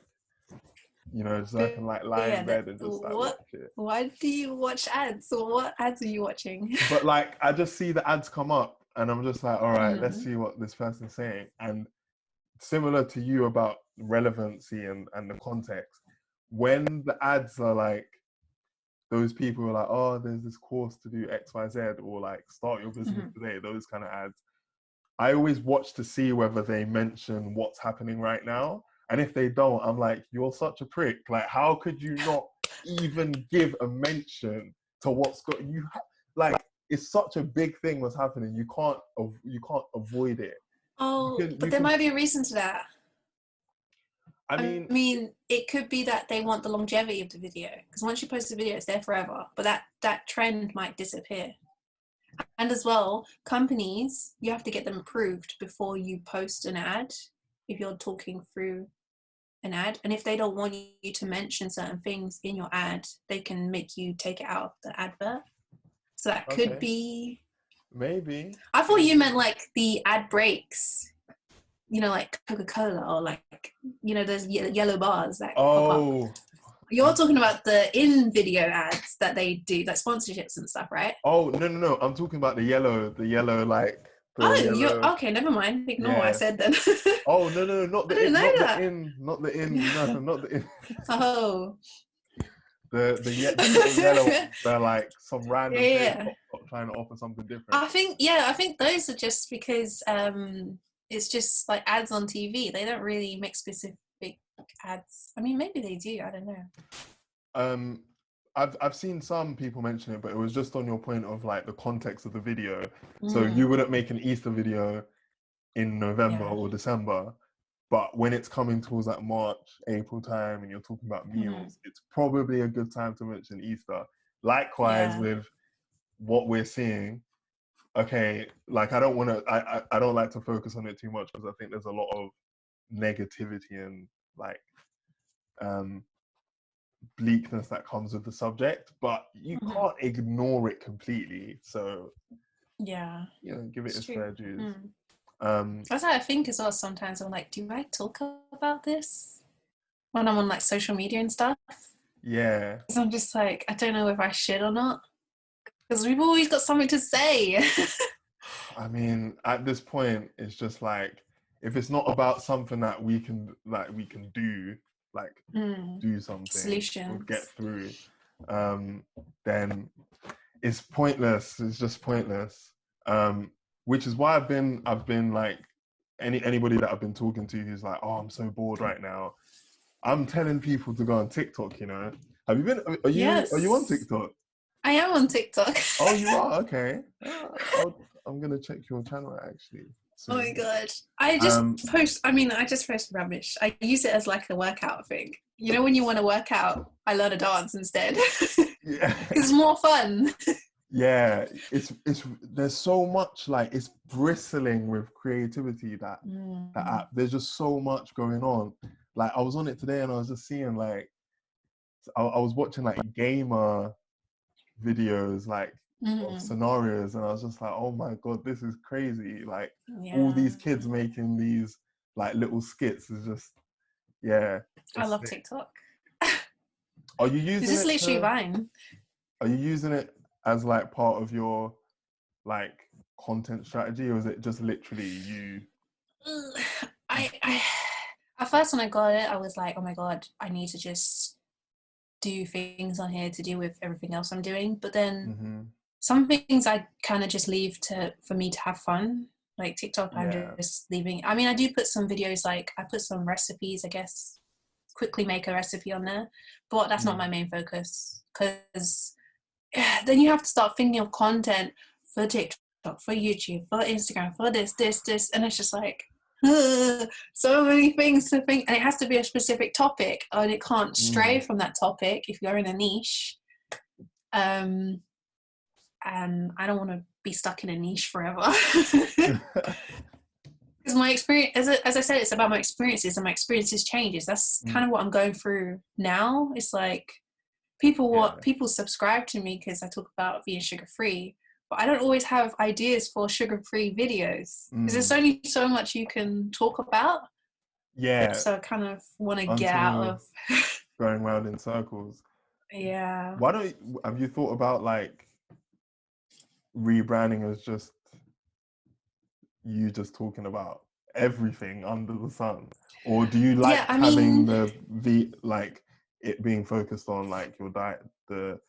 so I But can like lie in yeah, bed and just like watch what? it. Why do you watch ads? Or what ads are you watching? But like, I just see the ads come up, and I'm just like, all right, let's Mm. see what this person's saying. And similar to you about relevancy and the context, when the ads are like, those people are like, oh, there's this course to do X, Y, Z, or like start your business today, those kind of ads. I always watch to see whether they mention what's happening right now. And if they don't, I'm like, you're such a prick. Like, how could you not even give a mention to what's got you? Like, it's such a big thing what's happening. You can't avoid it. Oh, but there might be a reason to that. I mean, it could be that they want the longevity of the video, because once you post a video, it's there forever. But that trend might disappear. And as well, companies, you have to get them approved before you post an ad if you're talking through an ad. And if they don't want you to mention certain things in your ad, they can make you take it out of the advert. So that could be... Maybe. I thought you meant like the ad breaks, like Coca-Cola, or like, those yellow bars that pop up. You're talking about the in-video ads that they do, like sponsorships and stuff, right? Oh, no. I'm talking about the yellow, like... You're okay, never mind. Ignore what I said then. Oh, no, not the in, not the in, no, not the in. Oh. The yellow ones, they're like some random thing trying to offer something different. I think those are just because it's just like ads on TV. They don't really make specific ads. I mean, maybe they do. I don't know. I've seen some people mention it, but it was just on your point of like the context of the video. So you wouldn't make an Easter video in November or December, but when it's coming towards like March, April time, and you're talking about meals, it's probably a good time to mention Easter. Likewise with what we're seeing. Okay, like I don't like to focus on it too much because I think there's a lot of negativity and like bleakness that comes with the subject, but you can't ignore it completely. So give it its fair dues. That's how I think as well. Sometimes I'm like, do I talk about this when I'm on like social media and stuff? Yeah, because I'm just like, I don't know if I should or not, because we've always got something to say. I mean, at this point, it's just like, if it's not about something that we can do, like do something, solutions, or get through, then it's pointless. It's just pointless. Which is why I've been like, anybody that I've been talking to who's like, oh, I'm so bored right now, I'm telling people to go on TikTok. Have you been? Are you on TikTok? I am on TikTok. Oh, you are? Okay. I'm gonna check your channel actually. Oh my god! I just post rubbish. I use it as like a workout thing. When you want to work out, I learn to dance instead. Yeah, it's more fun. Yeah, it's there's so much, like, it's bristling with creativity that app. There's just so much going on. Like, I was on it today and I was just seeing like I was watching like gamer videos, like of scenarios, and I was just like, oh my god, this is crazy. Like all these kids making these like little skits is just I love TikTok. Are you using Is this literally Vine? Are you using it as like part of your like content strategy, or is it just literally you? I at first when I got it, I was like, oh my god, I need to just do things on here to do with everything else I'm doing. But then some things I kind of just leave for me to have fun. Like TikTok, I'm just leaving. I mean, I do put some videos, like I put some recipes, I guess, quickly make a recipe on there, but that's not my main focus, because then you have to start thinking of content for TikTok, for YouTube, for Instagram, for this, and it's just like, so many things to think, and it has to be a specific topic, and it can't stray from that topic if you're in a niche. And I don't want to be stuck in a niche forever. Because my experience, as I said, it's about my experiences, and my experiences changes. That's kind of what I'm going through now. It's like people subscribe to me because I talk about being sugar-free, but I don't always have ideas for sugar-free videos because there's only so much you can talk about. Yeah. So I kind of want to get out of going round in circles. Yeah. Have you thought about like rebranding as just you just talking about everything under the sun, or do you like having it being focused on like your diet, the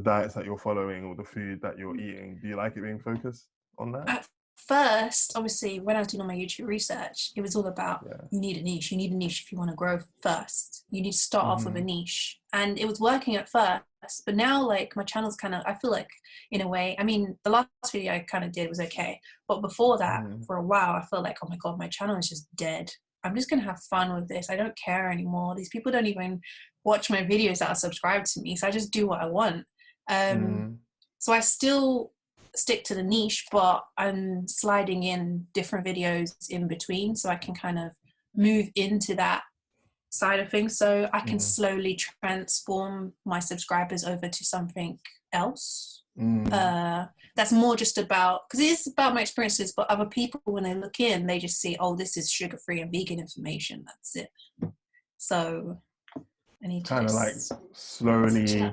diets that you're following or the food that you're eating? Do you like it being focused on that? At first, obviously, when I was doing all my YouTube research, it was all about you need a niche. You need a niche if you want to grow first. You need to start off with a niche, and it was working at first. But now, like, my channel's kind of, I feel like, in a way, I mean, the last video I kind of did was okay, but before that, for a while, I felt like, oh my god, my channel is just dead. I'm just gonna have fun with this. I don't care anymore. These people don't even watch my videos that are subscribed to me, so I just do what I want. So I still stick to the niche, but I'm sliding in different videos in between so I can kind of move into that side of things, so I can slowly transform my subscribers over to something else. That's more just about, because it is about my experiences, but other people, when they look in, they just see, oh, this is sugar-free and vegan information, that's it. So I need to kind of like slowly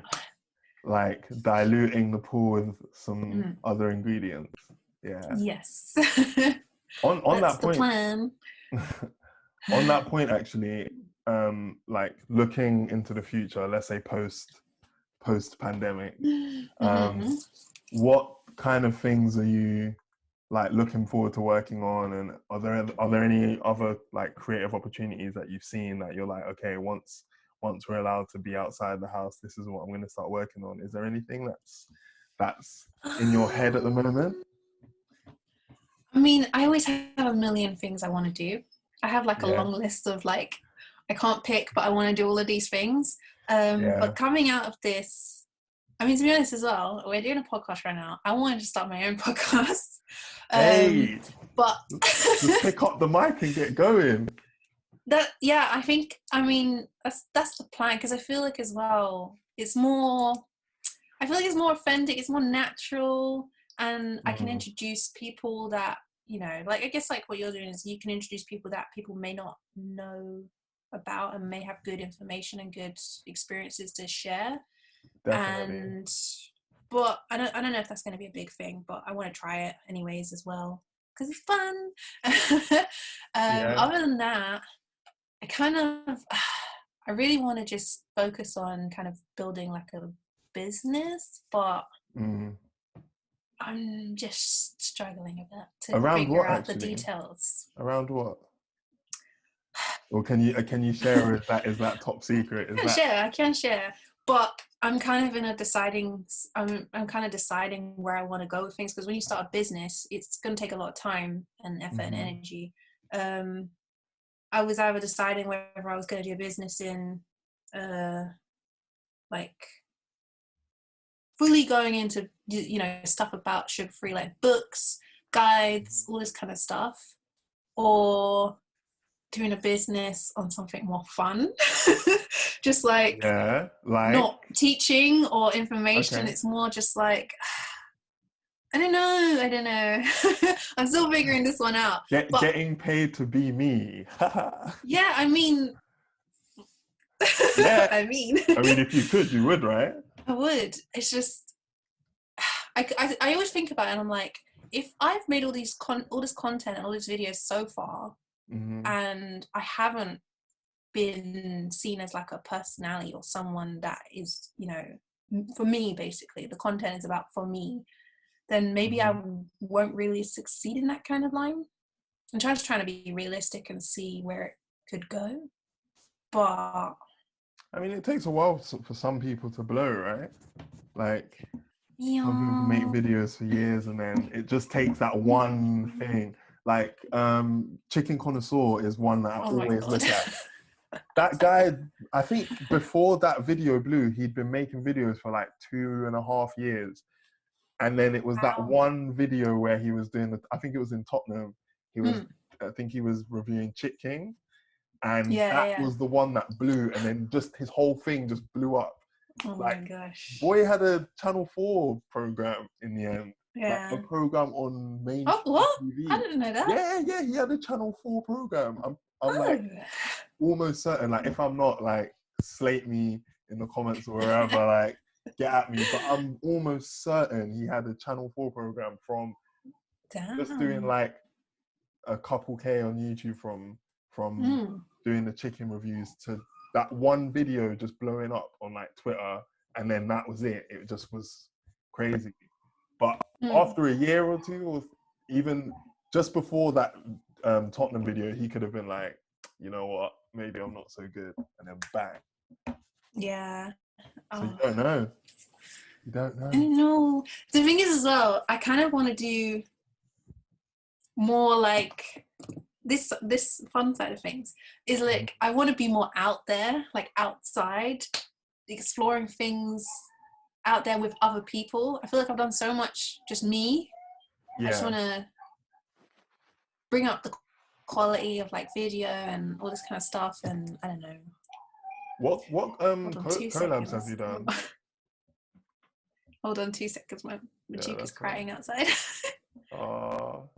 like diluting the pool with some other ingredients. Yes. on that's that point, the plan. On that point, actually, like looking into the future, let's say post pandemic, what kind of things are you like looking forward to working on, and are there any other like creative opportunities that you've seen that you're like, okay, once we're allowed to be outside the house, this is what I'm going to start working on? Is there anything that's in your head at the moment? I mean, I always have a million things I want to do. I have like a long list of like, I can't pick, but I want to do all of these things. But coming out of this, I mean, to be honest as well, we're doing a podcast right now. I wanted to start my own podcast. But just pick up the mic and get going. I think, I mean, that's the plan, because I feel like as well, it's more authentic, it's more natural, and I can introduce people that, you know, like, I guess like what you're doing is you can introduce people that people may not know about and may have good information and good experiences to share. Definitely. But I don't know if that's going to be a big thing, but I want to try it anyways as well, because it's fun. Other than that, I really want to just focus on kind of building like a business, but I'm just struggling a bit to figure out the details. Around what? Or can you share? Is that top secret? I can share, but I'm kind of in a deciding. I'm kind of deciding where I want to go with things, because when you start a business, it's going to take a lot of time and effort and energy. I was either deciding whether I was going to do a business in, like, fully going into, you know, stuff about sugar-free, like books, guides, all this kind of stuff, or doing a business on something more fun. Just like not teaching or information. It's more just like, I don't know. I'm still figuring this one out. Getting paid to be me. Yeah, I mean, I mean, if you could, you would, right? I would. It's just, I always think about it, and I'm like, if I've made all this content and all these videos so far, and I haven't been seen as like a personality or someone that is, you know, for me, basically, the content is about for me, then maybe I won't really succeed in that kind of line. I'm just trying to be realistic and see where it could go. But I mean, it takes a while for some people to blow, right? Like, some people make videos for years, and then it just takes that one thing. Like Chicken Connoisseur is one that I Oh my always God. look at. That guy, I think before that video blew, he'd been making videos for like 2.5 years. And then it was that Wow. one video where he was doing, I think it was in Tottenham. I think he was reviewing Chicken. And that was the one that blew. And then just his whole thing just blew up. Oh like, my gosh. Boy had a Channel 4 program in the end. Yeah. Like a program on mainstream Oh, what? TV. I didn't know that. Yeah, he had a Channel 4 program. I'm Oh. like almost certain, like if I'm not, like slate me in the comments or wherever, like get at me, but I'm almost certain he had a Channel 4 program from just doing like a couple K on YouTube from doing the chicken reviews to that one video just blowing up on like Twitter, and then that was it. It just was crazy. But after a year or two, or even just before that Tottenham video, he could have been like, you know what, maybe I'm not so good, and then bang. Yeah. So you don't know. You don't know. I know. The thing is as well, I kind of want to do more like this fun side of things is like I want to be more out there, like outside, exploring things out there with other people. I feel like I've done so much just me. I just want to bring up the quality of like video and all this kind of stuff, and I don't know. What collabs have you done? Hold on 2 seconds, my Majuka's crying outside. Tell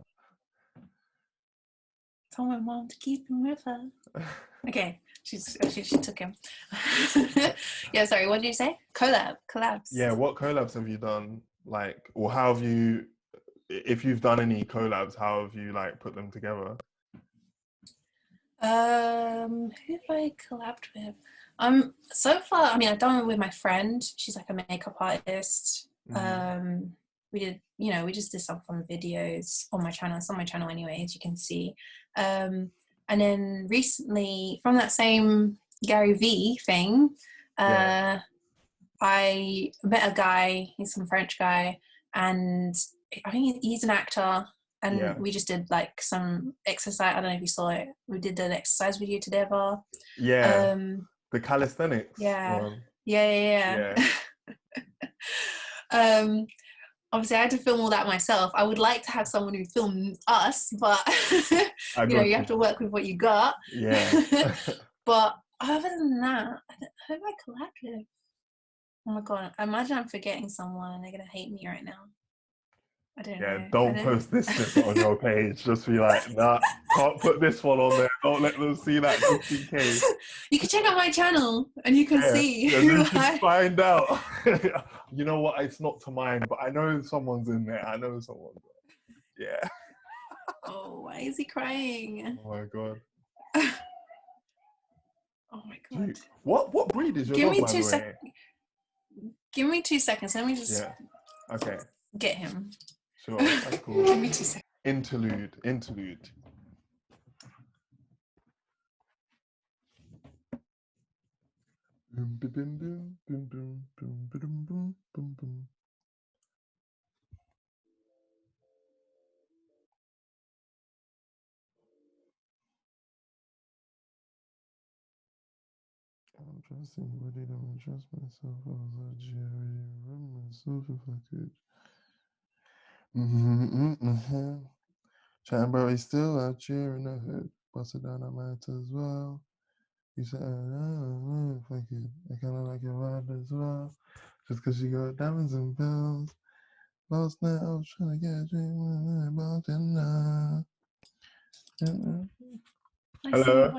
my mom to keep him with her. Okay, she took him. Yeah, sorry, what did you say? Collabs. Yeah, what collabs have you done? Like, or how have you, if you've done any collabs, how have you like put them together? Who have I collabed with? So far, I mean, I've done it with my friend. She's like a makeup artist. We just did some fun videos on my channel. It's on my channel anyway, as you can see. And then recently, from that same Gary V thing, I met a guy. He's some French guy, and I think he's an actor. And we just did like some exercise. I don't know if you saw it. We did an exercise video together. Yeah. The calisthenics. Yeah. One. Yeah. Obviously I had to film all that myself. I would like to have someone who filmed us, but you have to work with what you got. Yeah. But other than that, who have I collabed with? Oh my God, I imagine I'm forgetting someone and they're gonna hate me right now. I don't know. Yeah, don't post this snippet on your page. Just be like, nah, can't put this one on there. Don't let them see that just in case. You can check out my channel and you can see. You can find out. You know what? It's not to mine, but I know someone's in there. I know someone's there. Yeah. Oh, why is he crying? Oh my God. Oh my God. Dude, what breed is your dog, by the way? Give me 2 seconds. Let me just Okay. Get him. Sure, that's cool. Give me 2 seconds. Interlude. I'm trusting anybody, don't trust myself. I was a Jerry, run myself if I could. Chatting bro, he's still out here in the hood. Bust it down, I might as well. You said, if I could. I kind of like your vibe as well. Just because you got diamonds and pills. Last night I was trying to get a drink about dinner. Hello.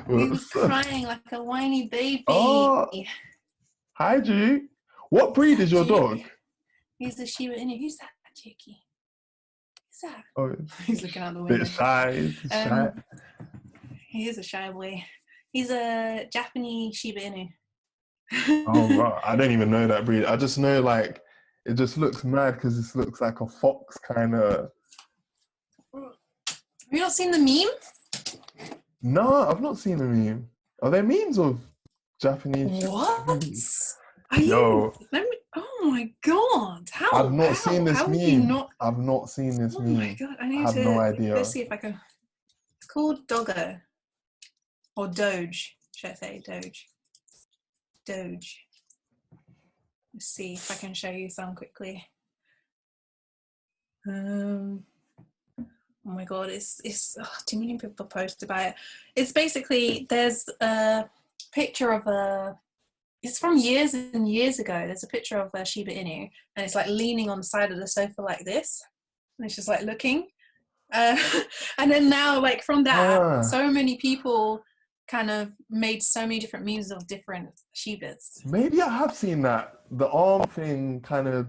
He was crying like a whiny baby. Oh, hi, G. What breed is your dog? He's a Shiba Inu. Who's that, Jakey? Who's that? Oh, he's looking out the window. Bit shy. He is a shy boy. He's a Japanese Shiba Inu. Oh, wow. I don't even know that breed. I just know, like, it just looks mad because this looks like a fox kind of. Have you not seen the meme? No, I've not seen the meme. Are there memes of Japanese? What? Yo. Oh my god! I've not seen this How have you meme. not? I've not seen this meme. Oh my god! I I need have to. no idea. Let's see if I can. It's called Doggo or Doge. Should I say Doge? Doge. Let's see if I can show you some quickly. Oh my god! It's too many people post about it. It's basically there's a picture of a. It's from years and years ago. There's a picture of a Shiba Inu, and it's like leaning on the side of the sofa like this, and it's just like looking. And then now, like from that, so many people kind of made so many different memes of different Shibas. Maybe I have seen that. The arm thing kind of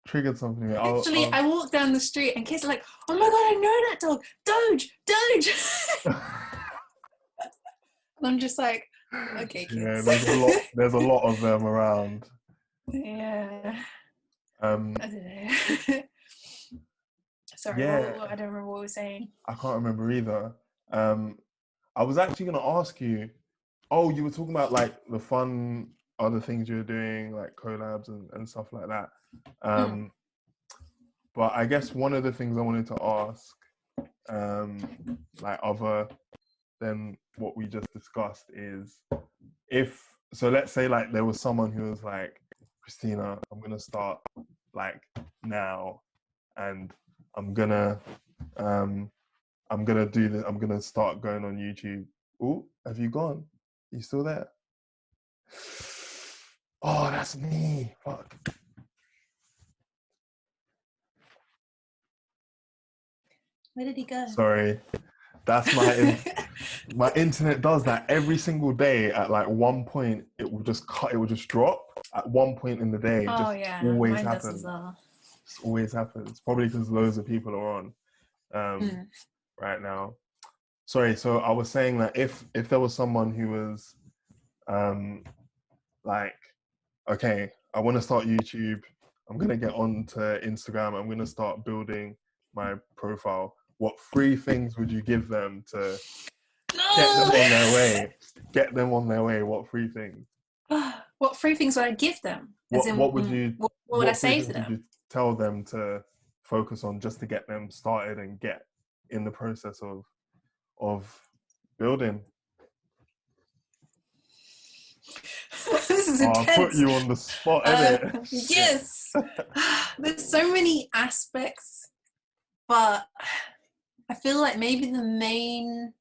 triggered something. Actually, I walk down the street and kids are like, "Oh my god, I know that dog, Doge, Doge." And I'm just like, okay, kids. Yeah, there's a lot of them around. Yeah. I don't know. Sorry, yeah, I don't remember what we were saying. I can't remember either. I was actually going to ask you, oh, you were talking about like the fun other things you were doing, like collabs and stuff like that. But I guess one of the things I wanted to ask, like other than what we just discussed, is so let's say like there was someone who was like, Christina, I'm going to start like now, and I'm gonna do this. I'm gonna start going on YouTube. Oh, have you gone? You still there? Oh, that's me. Fuck. Where did he go? Sorry, that's my internet does that every single day. At like one point, it will just cut. It will just drop. At one point in the day, Oh just yeah, always mine happens. does as well. It always happens. Probably because loads of people are on right now. Sorry, so I was saying that if there was someone who was like, okay, I want to start YouTube, I'm going to get onto Instagram, I'm going to start building my profile, what 3 things would you give them to get them on their way? Get them on their way, what 3 things? What 3 things would I give them? What would you, what would I say to them? Would you tell them to focus on just to get them started and get in the process of building? This is intense. I'll put you on the spot, innit? Yes. There's so many aspects, but I feel like maybe the main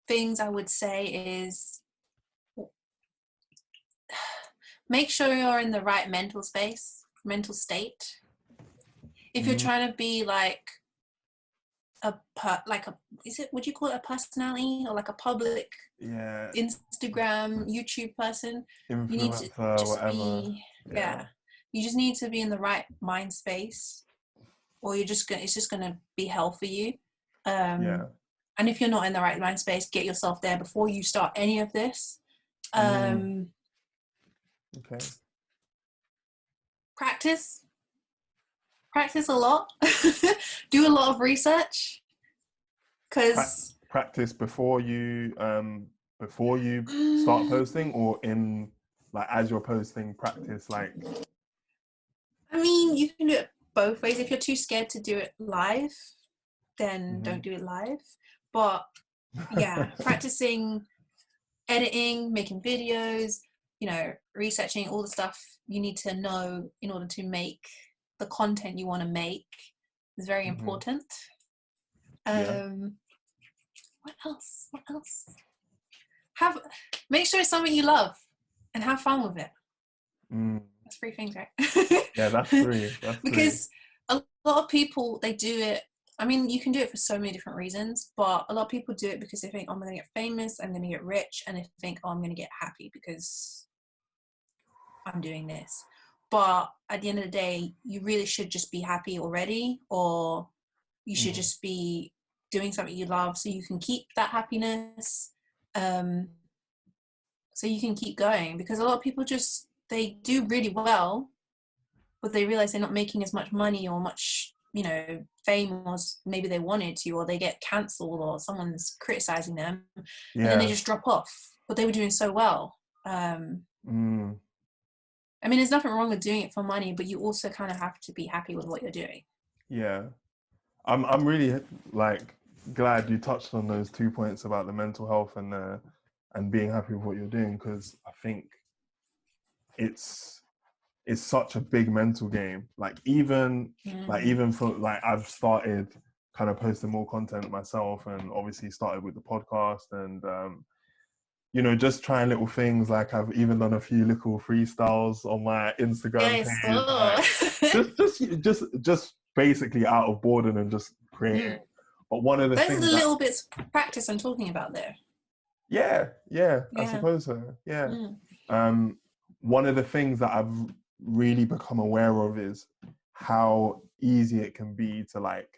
things I would say is make sure you're in the right mental state. If you're trying to be like would you call it a personality or like a public Instagram, YouTube person? Influencer, you need to just whatever. You just need to be in the right mind space, or it's just gonna be hell for you. And if you're not in the right mind space, get yourself there before you start any of this. Okay. Practice a lot. Do a lot of research, because practice before you start posting, or in like as you're posting, practice like. I mean, you can do it both ways. If you're too scared to do it live, then don't do it live. But yeah, practicing editing, making videos, researching all the stuff you need to know in order to make the content you want to make is very important. What else? Make sure it's something you love and have fun with it. That's 3 things, right? Yeah, that's 3. Because a lot of people, they do it. I mean, you can do it for so many different reasons, but a lot of people do it because they think, oh, I'm going to get famous, I'm going to get rich, and they think, oh, I'm going to get happy because I'm doing this. But at the end of the day, you really should just be happy already, or you should just be doing something you love so you can keep that happiness, so you can keep going. Because a lot of people they do really well, but they realize they're not making as much money or much, fame as maybe they wanted to, or they get cancelled or someone's criticizing them, and then they just drop off. But they were doing so well. I mean, there's nothing wrong with doing it for money, but you also kind of have to be happy with what you're doing. Yeah. I'm really like glad you touched on those 2 points about the mental health and being happy with what you're doing, because I think it's such a big mental game. Like even for like I've started kind of posting more content myself, and obviously started with the podcast, and you know, just trying little things. Like I've even done a few little freestyles on my Instagram Yes. page. Like, just basically out of boredom and just creating. But one of the Those things are the little bits of practice I'm talking about there. Yeah, I suppose so. Yeah. One of the things that I've really become aware of is how easy it can be to like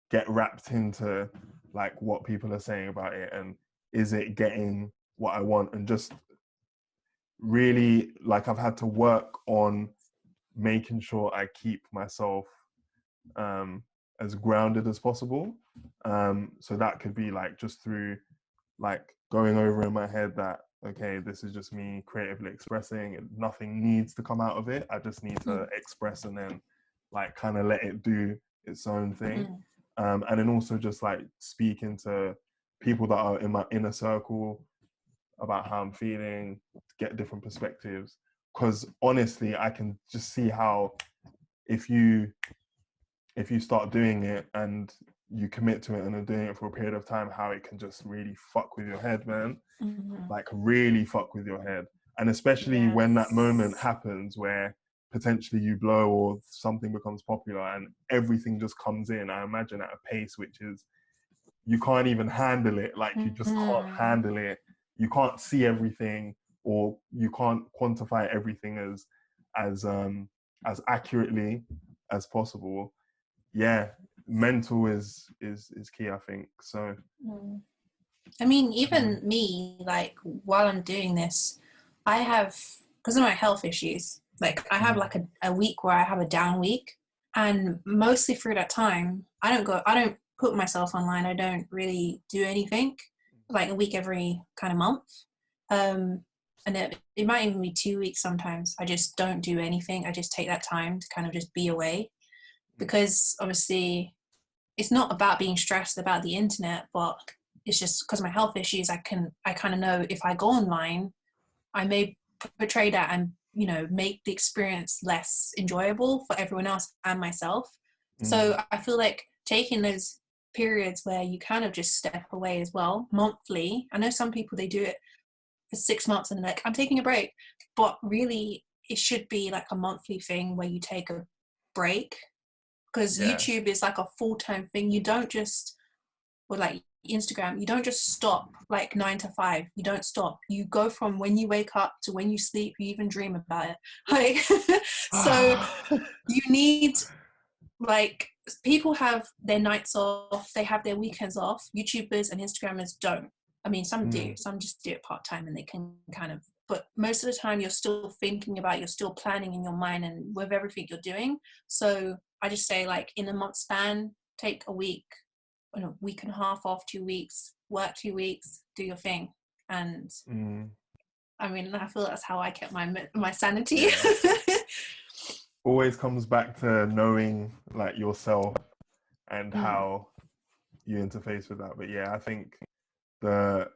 get wrapped into like what people are saying about it, and is it getting what I want, and just really like I've had to work on making sure I keep myself as grounded as possible. So that could be like just through like going over in my head that, okay, this is just me creatively expressing, and nothing needs to come out of it. I just need to express and then like kind of let it do its own thing. And then also just like speaking to people that are in my inner circle about how I'm feeling, get different perspectives. Because honestly, I can just see how if you start doing it and you commit to it and are doing it for a period of time, how it can just really fuck with your head, man. Like really fuck with your head. And especially when that moment happens where potentially you blow or something becomes popular and everything just comes in, I imagine at a pace which is, you can't even handle it. Like you just can't handle it. You can't see everything, or you can't quantify everything as accurately as possible. Yeah, mental is key, I think. So I mean, even me, like while I'm doing this, I have, because of my health issues, like I have like a week where I have a down week, and mostly through that time I don't put myself online. I don't really do anything, like a week every kind of month. And it might even be 2 weeks sometimes. I just don't do anything. I just take that time to kind of just be away, because obviously it's not about being stressed about the internet, but it's just because of my health issues. I kind of know if I go online, I may portray that and, you know, make the experience less enjoyable for everyone else and myself. So I feel like taking those periods where you kind of just step away as well, monthly. I know some people, they do it for 6 months and they're like, I'm taking a break. But really, it should be like a monthly thing where you take a break, because YouTube is like a full-time thing. You don't just, or like Instagram, you don't just stop like 9 to 5. You don't stop. You go from when you wake up to when you sleep. You even dream about it. Like, so you need, like, people have their nights off, they have their weekends off. YouTubers and Instagrammers don't. I mean, some do. Some just do it part-time and they can kind of, but most of the time you're still thinking about, you're still planning in your mind and with everything you're doing. So I just say, like, in a month span, take a week, a week and a half off, 2 weeks, work 2 weeks, do your thing. And I mean, I feel that's how I kept my sanity. Always comes back to knowing like yourself and how you interface with that. But yeah, I think there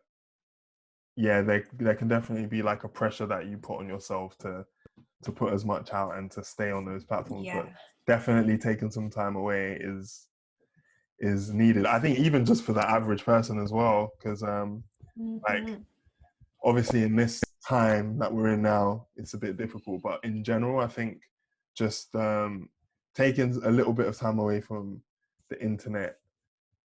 can definitely be like a pressure that you put on yourself to put as much out and to stay on those platforms. But definitely taking some time away is needed. I think even just for the average person as well, because like obviously in this time that we're in now, it's a bit difficult. But in general, I think just taking a little bit of time away from the internet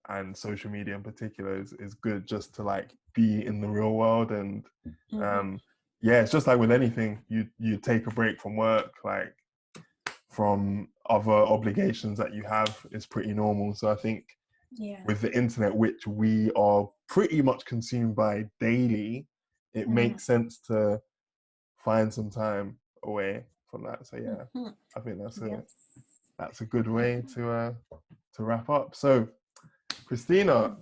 and social media in particular is good, just to like be in the real world. And it's just like with anything, you take a break from work, like from other obligations that you have, is pretty normal. So I think with the internet, which we are pretty much consumed by daily, it makes sense to find some time away from that. So I think that's a good way to wrap up. So Christina,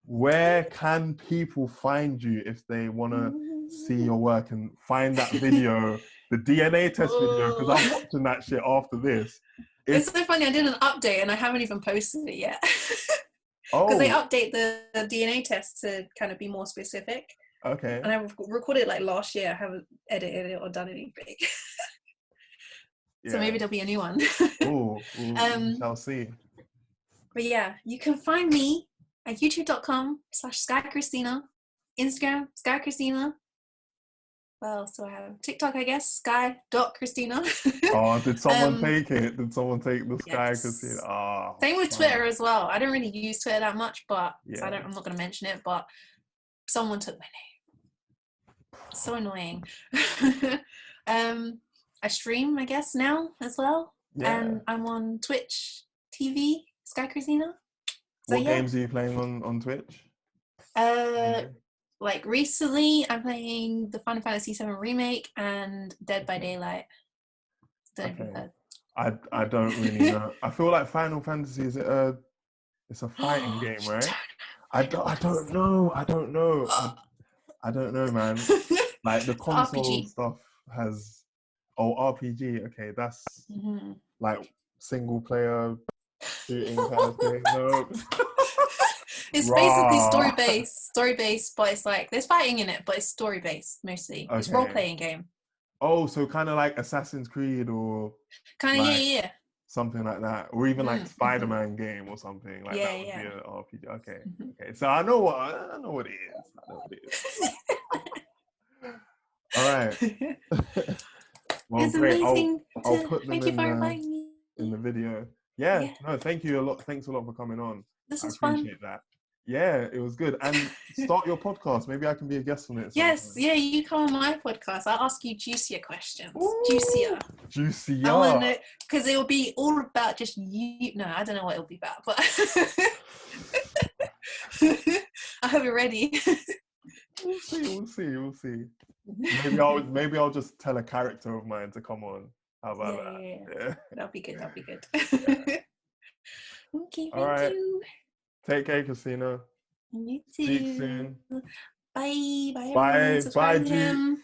where can people find you if they want to see your work and find that video the DNA test video, because I'm Oh. watching that shit after this. It's so funny. I did an update and I haven't even posted it yet. Because they Oh, update the DNA test to kind of be more specific. okay. And I recorded it like last year. I haven't edited it or done anything. So maybe there'll be a new one. Oh, we shall see. But yeah, you can find me at youtube.com/SkyChristina, Instagram, SkyChristina. Well, so I have TikTok, I guess, Sky.Christina. Oh, did someone take it? Did someone take the Sky Yes. Christina? Oh, Same with Twitter as well. I don't really use Twitter that much, but yeah. so I'm not going to mention it, but someone took my name. So annoying. I stream, I guess, now as well. Yeah. And I'm on Twitch TV, Sky Christina. So, What games are you playing on Twitch? Like recently, I'm playing the Final Fantasy VII Remake and Dead by Daylight. Don't know if you've heard. I don't really know. I feel like Final Fantasy it's a fighting game, right? I don't know. I don't know, man. Like the console stuff has RPG. Okay, that's like single player shooting kind of thing. No. It's basically story based, but it's like there's fighting in it, but it's story based mostly. Okay. It's role playing game. Oh, so kind of like Assassin's Creed or kind of yeah, something like that, or even like Spider-Man game or something like that would be an RPG. Okay, okay. So I know what it is. All right. Well, it's great. amazing. I'll put them Thank you for inviting me in the video. Yeah. No, thank you a lot. Thanks a lot for coming on. This was appreciate that. Yeah, it was good. And start your podcast. Maybe I can be a guest on it. Yes, yeah, you come on my podcast. I'll ask you juicier questions. Ooh, juicier. I want to know, because it will be all about just you. No, I don't know what it'll be about, but I hope you're ready. We'll see. Maybe I'll just tell a character of mine to come on. How about that? Yeah. That'll be good. Yeah. Okay, all right. you. Take care, Christina. You too. See you soon. Bye. Bye. Subscribe to him.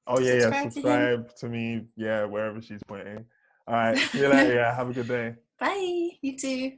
Oh yeah. Subscribe to me. Yeah, wherever she's pointing. All right. See you later. Yeah. Have a good day. Bye. You too.